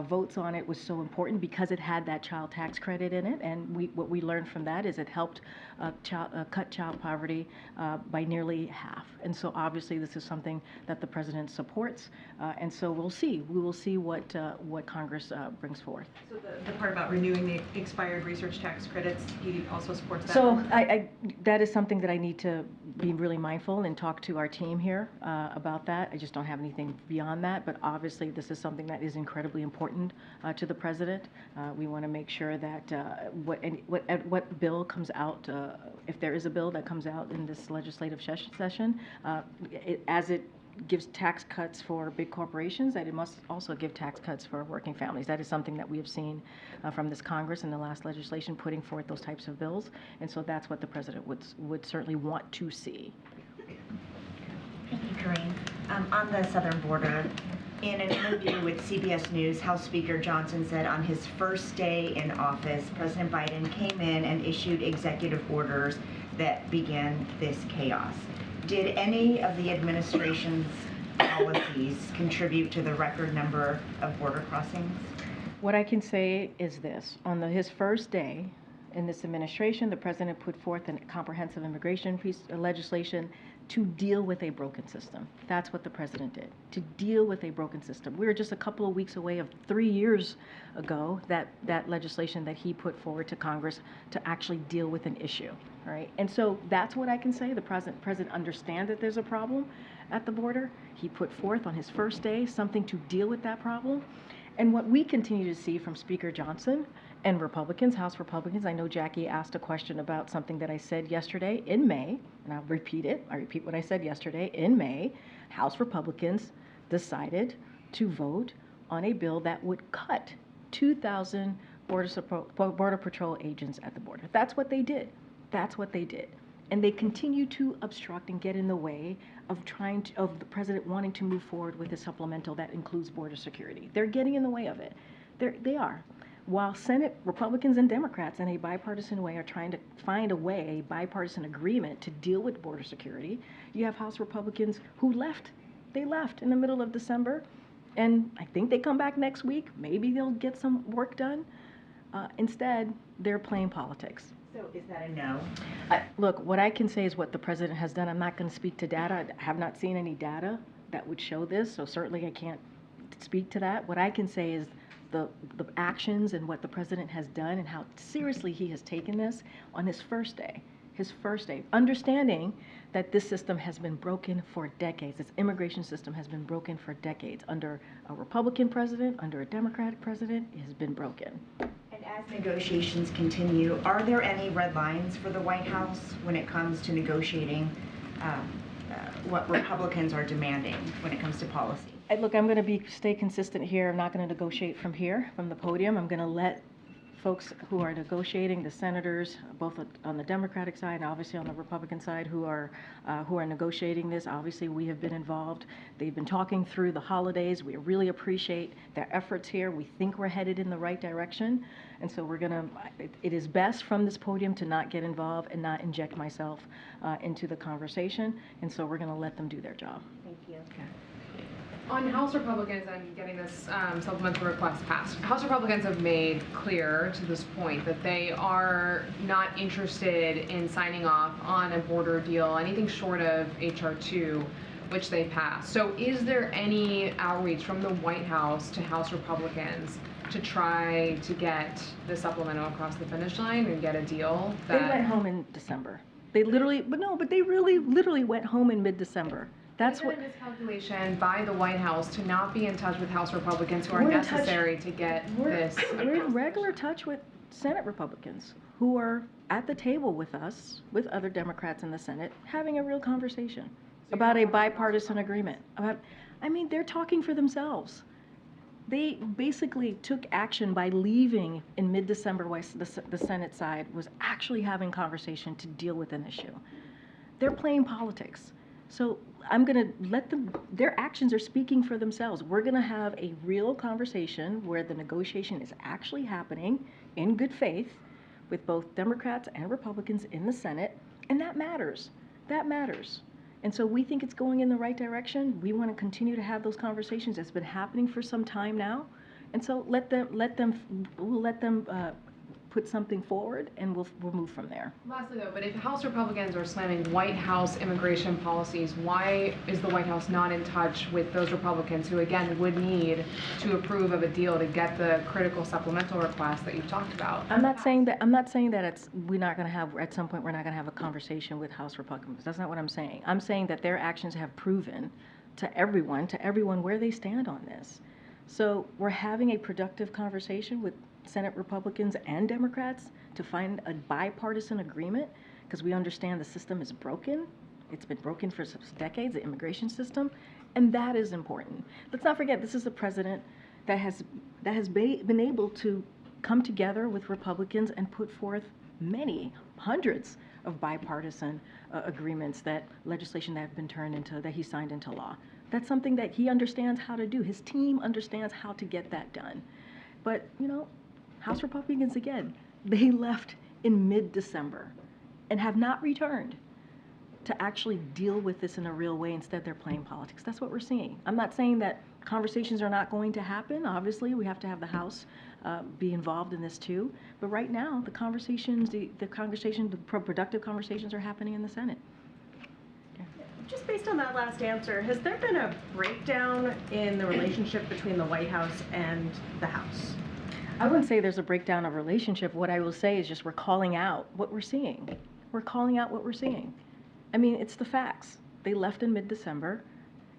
votes on it, was so important because it had that child tax credit in it. And what we learned from that is it helped cut child poverty by nearly half. And so obviously this is something that the president supports. And so we'll see. We will see what Congress brings forth. So the part about renewing the expired research tax credits, he also supports that? So that is something that I need to be really mindful and talk to our team here about that. I just don't have anything beyond that, but obviously this is something that is incredibly important to the president. We want to make sure that what bill comes out, if there is a bill that comes out in this legislative session, as it gives tax cuts for big corporations, that it must also give tax cuts for working families. That is something that we have seen from this Congress in the last legislation putting forth those types of bills, and so that's what the president would certainly want to see. Thank you, Corinne. On the southern border, in an interview with CBS News, House Speaker Johnson said on his first day in office, President Biden came in and issued executive orders that began this chaos. Did any of the administration's policies contribute to the record number of border crossings? What I can say is this. On his first day in this administration, the president put forth a comprehensive immigration legislation to deal with a broken system. That's what the president did, to deal with a broken system. We were just a couple of weeks away of 3 years ago that legislation that he put forward to Congress to actually deal with an issue, right? And so that's what I can say. The president understands that there's a problem at the border. He put forth on his first day something to deal with that problem. And what we continue to see from Speaker Johnson and Republicans, House Republicans, I know Jackie asked a question about something that I said yesterday in May, and I'll repeat it. I repeat what I said yesterday. In May, House Republicans decided to vote on a bill that would cut 2,000 Border Patrol agents at the border. That's what they did. That's what they did. And they continue to obstruct and get in the way of of the president wanting to move forward with a supplemental that includes border security. They're getting in the way of it. They are. While Senate Republicans and Democrats in a bipartisan way are trying to find a way, a bipartisan agreement to deal with border security, you have House Republicans who left. They left in the middle of December, and I think they come back next week. Maybe they'll get some work done. Instead, they're playing politics. So is that a no? Look, what I can say is what the president has done. I'm not going to speak to data. I have not seen any data that would show this, so certainly I can't speak to that. What I can say is the actions and what the president has done and how seriously he has taken this on his first day, understanding that this system has been broken for decades. This immigration system has been broken for decades. Under a Republican president, under a Democratic president, it has been broken. And as negotiations continue, are there any red lines for the White House when it comes to negotiating what Republicans are demanding when it comes to policy? Look, I'm going to stay consistent here. I'm not going to negotiate from here, from the podium. I'm going to let folks who are negotiating, the senators, both on the Democratic side and obviously on the Republican side, who are negotiating this. Obviously, we have been involved. They've been talking through the holidays. We really appreciate their efforts here. We think we're headed in the right direction, and so it is best from this podium to not get involved and not inject myself into the conversation, and so we're going to let them do their job. Thank you. Okay. On House Republicans and getting this supplemental request passed, House Republicans have made clear to this point that they are not interested in signing off on a border deal, anything short of H.R. 2, which they passed. So is there any outreach from the White House to House Republicans to try to get the supplemental across the finish line and get a deal? They went home in December. They literally went home in mid-December. That's what. Is there a miscalculation by the White House to not be in touch with House Republicans who are necessary to get this? We're in regular touch with Senate Republicans who are at the table with us, with other Democrats in the Senate, having a real conversation about a bipartisan agreement. They're talking for themselves. They basically took action by leaving in mid-December while the Senate side was actually having conversation to deal with an issue. They're playing politics. So I'm going to let them, their actions are speaking for themselves. We're going to have a real conversation where the negotiation is actually happening in good faith with both Democrats and Republicans in the Senate, and that matters. That matters. And so we think it's going in the right direction. We want to continue to have those conversations. It's been happening for some time now. And so we'll let them put something forward, and we'll move from there. Lastly, though, but if House Republicans are slamming White House immigration policies, why is the White House not in touch with those Republicans who, again, would need to approve of a deal to get the critical supplemental request that you've talked about? I'm not saying that we're not going to have, at some point, we're not going to have a conversation with House Republicans. That's not what I'm saying. I'm saying that their actions have proven to everyone where they stand on this. So we're having a productive conversation with Senate Republicans and Democrats to find a bipartisan agreement, because we understand the system is broken. It's been broken for decades, the immigration system, and that is important. Let's not forget, this is a president that has been able to come together with Republicans and put forth many, hundreds of bipartisan agreements, legislation that have been turned into, that he signed into law. That's something that he understands how to do. His team understands how to get that done. But, you know, House Republicans, again, they left in mid-December and have not returned to actually deal with this in a real way. Instead, they're playing politics. That's what we're seeing. I'm not saying that conversations are not going to happen. Obviously, we have to have the House be involved in this too. But right now, the productive conversations are happening in the Senate. Just based on that last answer, has there been a breakdown in the relationship between the White House and the House? I wouldn't say there's a breakdown of relationship. What I will say is just we're calling out what we're seeing. We're calling out what we're seeing. I mean, it's the facts. They left in mid-December,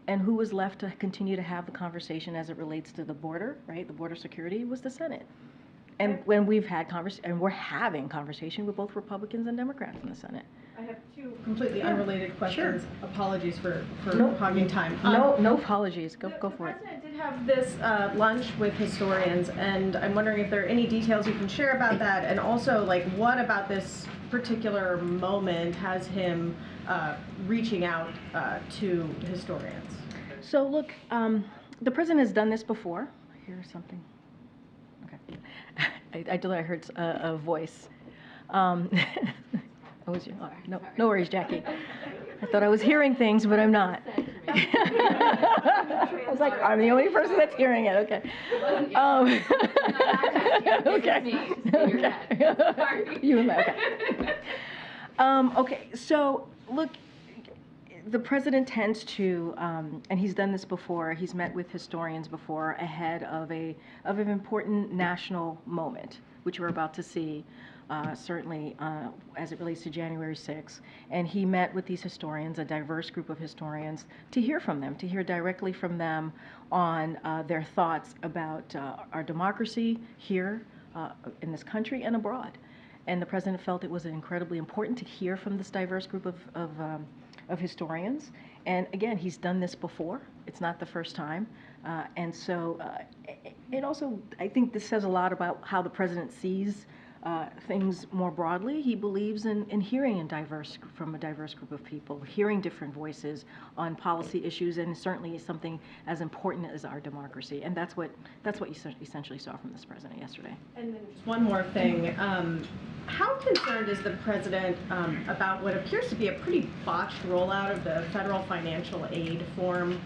and who was left to continue to have the conversation as it relates to the border, right? The border security was the Senate. And when we've had and we're having conversation with both Republicans and Democrats in the Senate. I have two completely unrelated questions. Sure. Apologies for Nope. hogging time. No apologies. Go for it. The president did have this lunch with historians, and I'm wondering if there are any details you can share about that, and also, like, what about this particular moment has him reaching out to historians? So look, the president has done this before. Here's something. Okay, I heard a voice. No worries, Jackie. I thought I was hearing things, but I'm not. I was like, I'm the only person that's hearing it. Okay. Okay. You and me. Okay. Okay. So look, the president tends to, and he's done this before. He's met with historians before ahead of an important national moment, which we're about to see. Certainly as it relates to January 6th. And he met with these historians, a diverse group of historians, to hear from them, to hear directly from them on their thoughts about our democracy here in this country and abroad. And the president felt it was incredibly important to hear from this diverse group of historians. And again, he's done this before. It's not the first time. And so it also, I think this says a lot about how the president sees things more broadly. He believes in hearing from a diverse group of people, hearing different voices on policy issues, and certainly something as important as our democracy. And that's what you essentially saw from this president yesterday. And then just one more thing. How concerned is the president about what appears to be a pretty botched rollout of the federal financial aid form?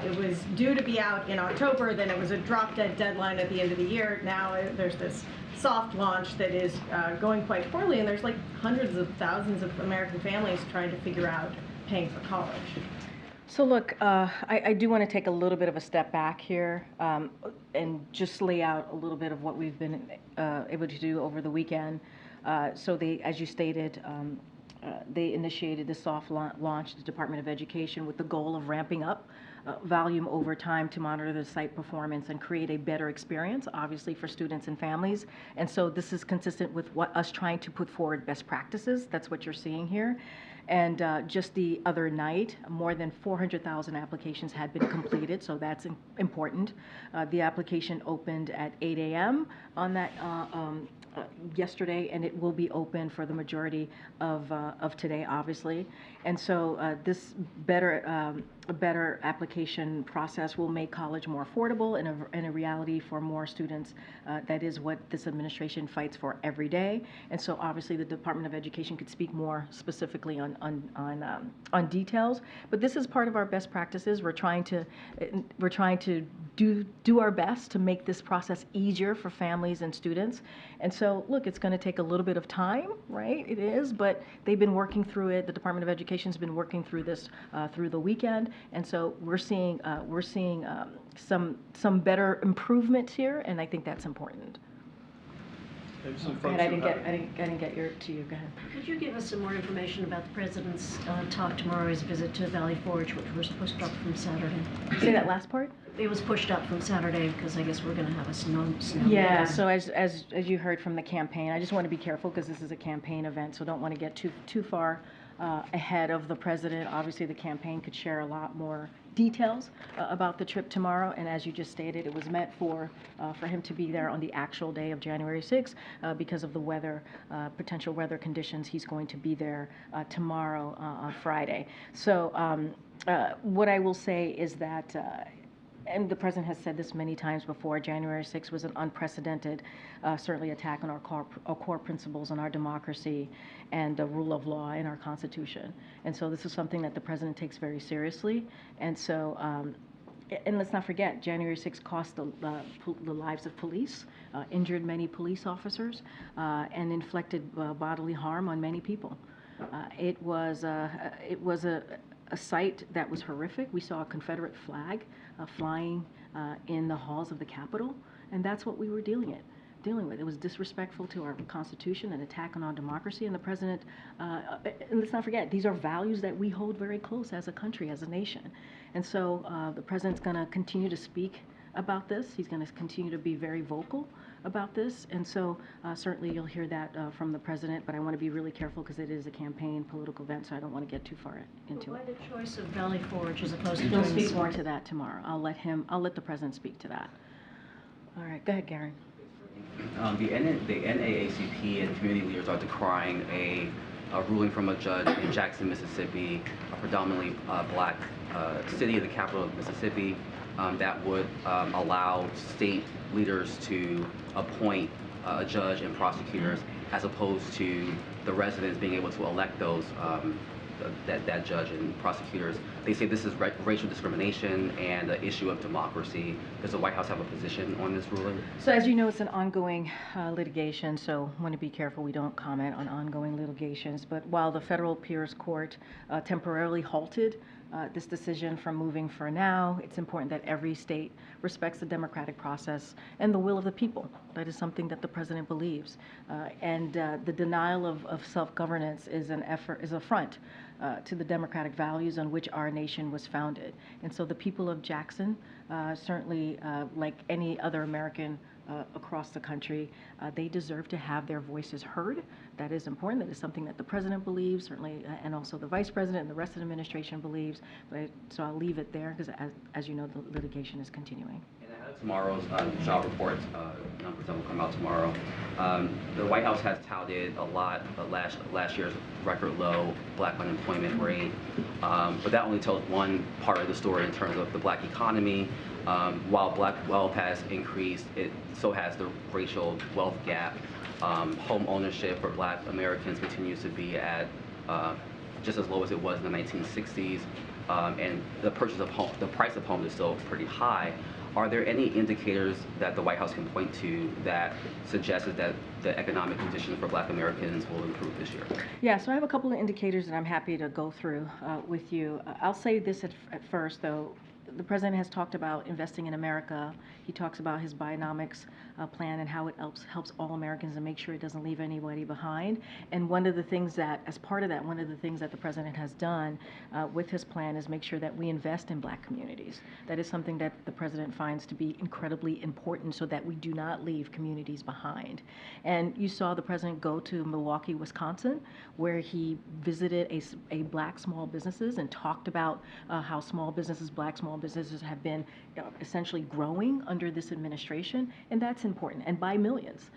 It was due to be out in October, then it was a drop-dead deadline at the end of the year. Now there's this soft launch that is going quite poorly, and there's like hundreds of thousands of American families trying to figure out paying for college. So look, I do want to take a little bit of a step back here and just lay out a little bit of what we've been able to do over the weekend. So they, as you stated, they initiated the soft launch, the Department of Education, with the goal of ramping up volume over time to monitor the site performance and create a better experience, obviously, for students and families. And so this is consistent with what us trying to put forward best practices. That's what you're seeing here. And just the other night, more than 400,000 applications had been completed, so that's important. The application opened at 8 a.m. on that yesterday, and it will be open for the majority of today, obviously. And so this better application process will make college more affordable and a reality for more students. That is what this administration fights for every day. And so obviously the Department of Education could speak more specifically on details. But this is part of our best practices. We're trying to do our best to make this process easier for families and students. And so look, it's going to take a little bit of time, right? It is, but they've been working through it. The Department of Education has been working through this through the weekend. And so we're seeing some better improvements here, and I think that's important. Go ahead, I didn't get to you. Go ahead. Could you give us some more information about the president's talk tomorrow, his visit to Valley Forge, which was pushed up from Saturday? Say that last part? It was pushed up from Saturday because I guess we're going to have a snow. Yeah. So as you heard from the campaign, I just want to be careful because this is a campaign event, so don't want to get too far ahead of the president. Obviously, the campaign could share a lot more details about the trip tomorrow, and as you just stated, it was meant for him to be there on the actual day of January 6th because of the weather, potential weather conditions. He's going to be there tomorrow on Friday. So what I will say is that and the president has said this many times before, January 6th was an unprecedented, certainly attack on our core principles and our democracy and the rule of law in our Constitution. And so this is something that the president takes very seriously. And so, and let's not forget, January 6th cost the lives of police, injured many police officers, and inflicted bodily harm on many people. It was a sight that was horrific. We saw a Confederate flag flying in the halls of the Capitol, and that's what we were dealing with. It was disrespectful to our Constitution, an attack on our democracy, and the president, and let's not forget, these are values that we hold very close as a country, as a nation. And so the president's going to continue to speak about this. He's going to continue to be very vocal about this, and so certainly you'll hear that from the president, but I want to be really careful because it is a campaign political event, so I don't want to get too far into it. Why the choice of Valley Forge as opposed to He'll doing speak more to that tomorrow. I'll let the president speak to that. All right, go ahead, Garen. The NAACP and community leaders are decrying a ruling from a judge in Jackson, Mississippi, a predominantly black city, the capital of Mississippi, that would allow state leaders to appoint a judge and prosecutors as opposed to the residents being able to elect those that judge and prosecutors. They say this is racial discrimination and an issue of democracy. Does the White House have a position on this ruling? So as you know, it's an ongoing litigation, so I want to be careful we don't comment on ongoing litigations. But while the federal appeals court temporarily halted this decision from moving for now, it's important that every state respects the democratic process and the will of the people. That is something that the president believes. And the denial of self-governance is an affront to the democratic values on which our nation was founded. And so the people of Jackson, certainly like any other American across the country, they deserve to have their voices heard. That is important. That is something that the president believes, certainly, and also the vice president and the rest of the administration believes. So I'll leave it there because, as you know, the litigation is continuing. Tomorrow's job report numbers that will come out tomorrow. The White House has touted a lot of last year's record low black unemployment rate, but that only tells one part of the story in terms of the black economy. While black wealth has increased, so has the racial wealth gap. Home ownership for black Americans continues to be at just as low as it was in the 1960s, and the price of homes is still pretty high. Are there any indicators that the White House can point to that suggests that the economic conditions for black Americans will improve this year? Yeah, so I have a couple of indicators that I'm happy to go through with you. I'll say this at first, though. the president has talked about investing in America. He talks about his Bionomics plan and how it helps all Americans and make sure it doesn't leave anybody behind. And one of the things that, as part of that, one of the things that the president has done with his plan is make sure that we invest in Black communities. That is something that the president finds to be incredibly important so that we do not leave communities behind. And you saw the president go to Milwaukee, Wisconsin, where he visited a Black small businesses and talked about how small businesses, Black small businesses have been essentially growing under this administration, and that's important, and by millions.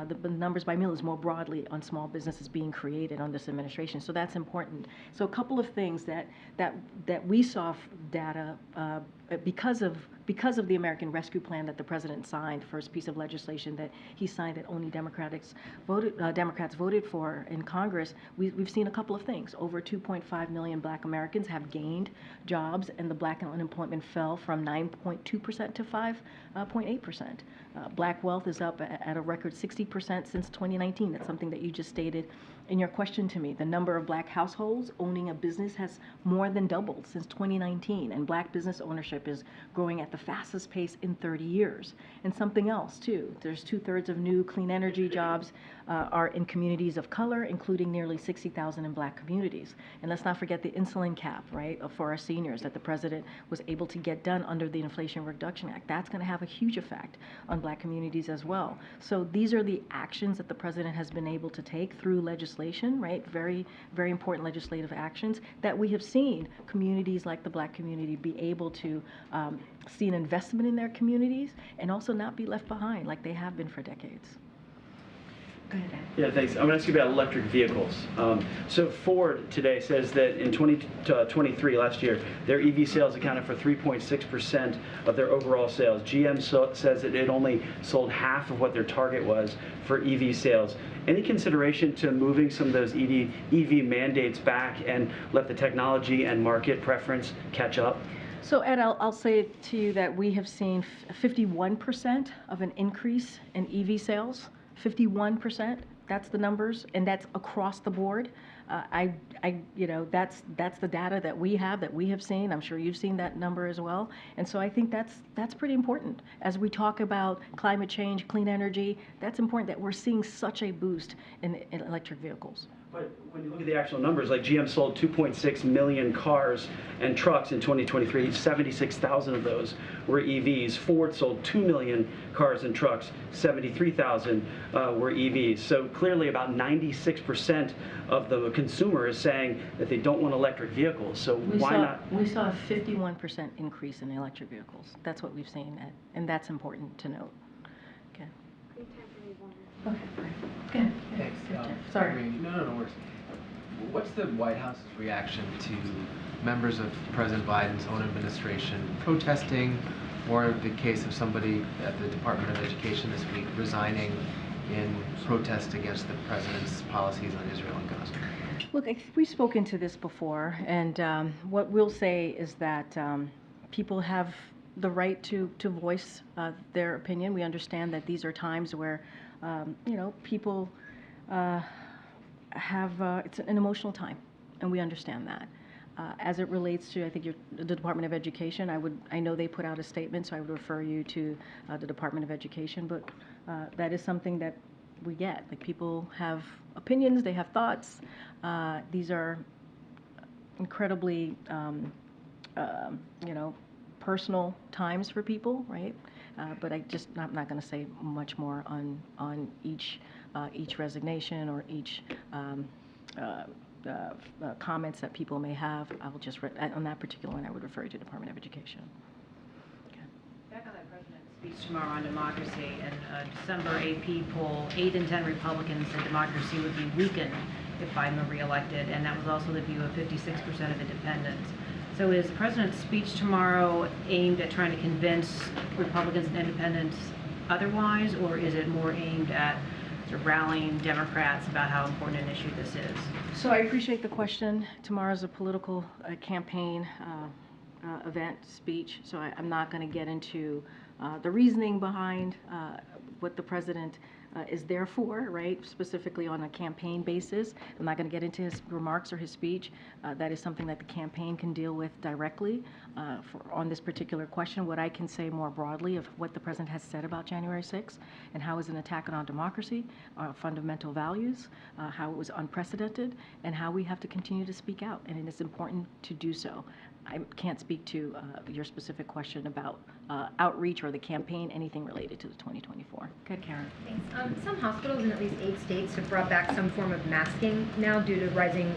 The numbers by millions more broadly on small businesses being created on this administration, so that's important. So a couple of things that we saw data because of the American Rescue Plan that the president signed, the first piece of legislation that he signed that only Democrats voted for in Congress. We've seen a couple of things. Over 2.5 million Black Americans have gained jobs, and the Black unemployment fell from 9.2% to 5.8%. Black wealth is up at a record 60% since 2019. That's something that you just stated in your question to me. The number of Black households owning a business has more than doubled since 2019, and Black business ownership is growing at the fastest pace in 30 years. And something else, too. There's 2/3 of new clean energy jobs are in communities of color, including nearly 60,000 in Black communities. And let's not forget the insulin cap, right, for our seniors that the president was able to get done under the Inflation Reduction Act. That's going to have a huge effect on Black communities as well. So these are the actions that the president has been able to take through legislation, right, very, very important legislative actions that we have seen communities like the Black community be able to see an investment in their communities and also not be left behind like they have been for decades. Go ahead, Dan. Yeah, thanks. I'm going to ask you about electric vehicles. So Ford today says that in 2023, last year, their EV sales accounted for 3.6% of their overall sales. GM says that it only sold half of what their target was for EV sales. Any consideration to moving some of those EV mandates back and let the technology and market preference catch up? So Ed, I'll say to you that we have seen 51% of an increase in EV sales. 51%, that's the numbers, and that's across the board. You know, that's the data that we have seen. I'm sure you've seen that number as well. And so I think that's pretty important. As we talk about climate change, clean energy, that's important that we're seeing such a boost in electric vehicles. But when you look at the actual numbers, like GM sold 2.6 million cars and trucks in 2023, 76,000 of those were EVs. Ford sold 2 million cars and trucks, 73,000 were EVs. So clearly about 96% of the consumer is saying that they don't want electric vehicles. So why not? We saw a 51% increase in electric vehicles. That's what we've seen, and that's important to note. Okay. Okay, go ahead. Thanks. Sorry. No worries. What's the White House's reaction to members of President Biden's own administration protesting, or the case of somebody at the Department of Education this week resigning in protest against the president's policies on Israel and Gaza? Look, we've spoken to this before, and what we'll say is that people have the right to voice their opinion. We understand that these are times where you know, people it's an emotional time, and we understand that. As it relates to, I think, the Department of Education, I know they put out a statement, so I would refer you to the Department of Education, but that is something that we get. Like, people have opinions, they have thoughts. These are incredibly, you know, personal times for people, right? But I'm not going to say much more on each resignation or each comments that people may have. I will just on that particular one, I would refer you to the Department of Education. Okay. Back on that president's speech tomorrow on democracy, in December AP poll, 8 in 10 Republicans said democracy would be weakened if Biden were reelected, and that was also the view of 56% of independents. So is the president's speech tomorrow aimed at trying to convince Republicans and independents otherwise, or is it more aimed at sort of rallying Democrats about how important an issue this is? So I appreciate the question. Tomorrow's a political campaign event speech, so I'm not going to get into the reasoning behind what the president is there for, right, specifically on a campaign basis. I'm not going to get into his remarks or his speech. That is something that the campaign can deal with directly on this particular question. What I can say more broadly of what the President has said about January 6th and how it's an attack on our democracy, our fundamental values, how it was unprecedented, and how we have to continue to speak out, and it is important to do so. I can't speak to your specific question about outreach or the campaign, anything related to the 2024. Good, Karen. Thanks. Some hospitals in at least 8 states have brought back some form of masking now due to rising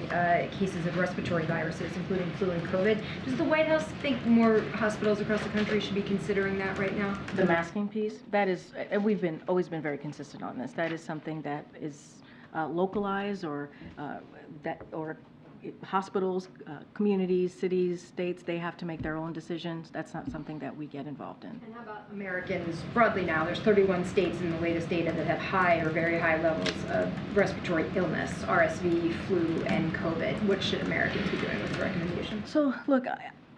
cases of respiratory viruses, including flu and COVID. Does the White House think more hospitals across the country should be considering that right now? The masking piece, that is, and we've always been very consistent on this. That is something that is localized or hospitals, communities, cities, states, they have to make their own decisions. That's not something that we get involved in. And how about Americans broadly now? There's 31 states in the latest data that have high or very high levels of respiratory illness, RSV, flu, and COVID. What should Americans be doing with the recommendation? So, look,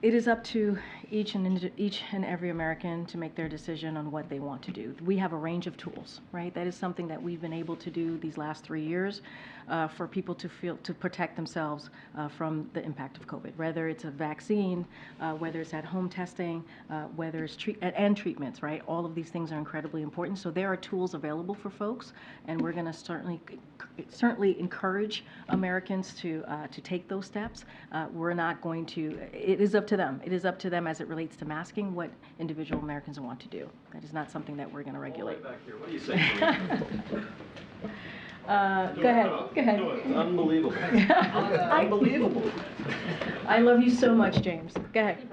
it is up to each and every American to make their decision on what they want to do. We have a range of tools, right? That is something that we've been able to do these last 3 years for people to protect themselves from the impact of COVID, whether it's a vaccine, whether it's at-home testing, whether it's treatments, right? All of these things are incredibly important. So there are tools available for folks, and we're going to certainly encourage Americans to take those steps. We're not going to. It is up to them. It is up to them as it relates to masking what individual Americans want to do. That is not something that we're going to regulate. Back here. What do you say? Go ahead. Go ahead. No, it's unbelievable. Unbelievable. I love you so much, James. Go ahead.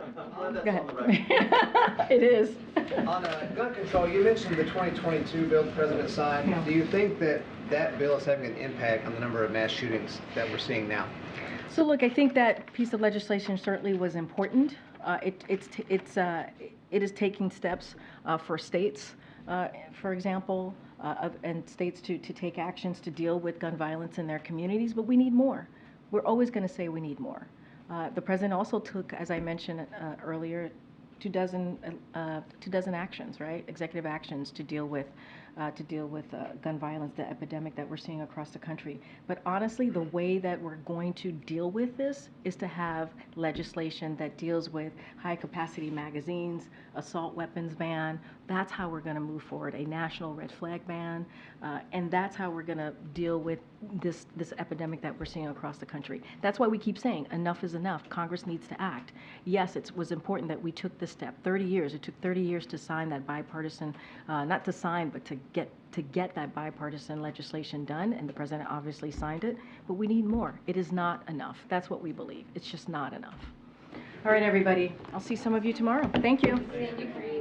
Go ahead. It is. On gun control, you mentioned the 2022 bill the President signed. Yeah. Do you think that that bill is having an impact on the number of mass shootings that we're seeing now? So look, I think that piece of legislation certainly was important. It is taking steps for states, for example, and states to take actions to deal with gun violence in their communities, but we need more. We're always going to say we need more. The President also took, as I mentioned earlier, 24 actions, right? Executive actions to deal with gun violence, the epidemic that we're seeing across the country. But honestly, the way that we're going to deal with this is to have legislation that deals with high-capacity magazines, assault weapons ban. That's how we're going to move forward, a national red flag ban, and that's how we're going to deal with this epidemic that we're seeing across the country. That's why we keep saying enough is enough. Congress needs to act. Yes, it was important that we took this step. 30 years. It took 30 years to sign that bipartisan, not to sign, but to get that bipartisan legislation done, and the President obviously signed it, but we need more. It is not enough. That's what we believe. It's just not enough. All right, everybody. I'll see some of you tomorrow. Thank you. Thank you.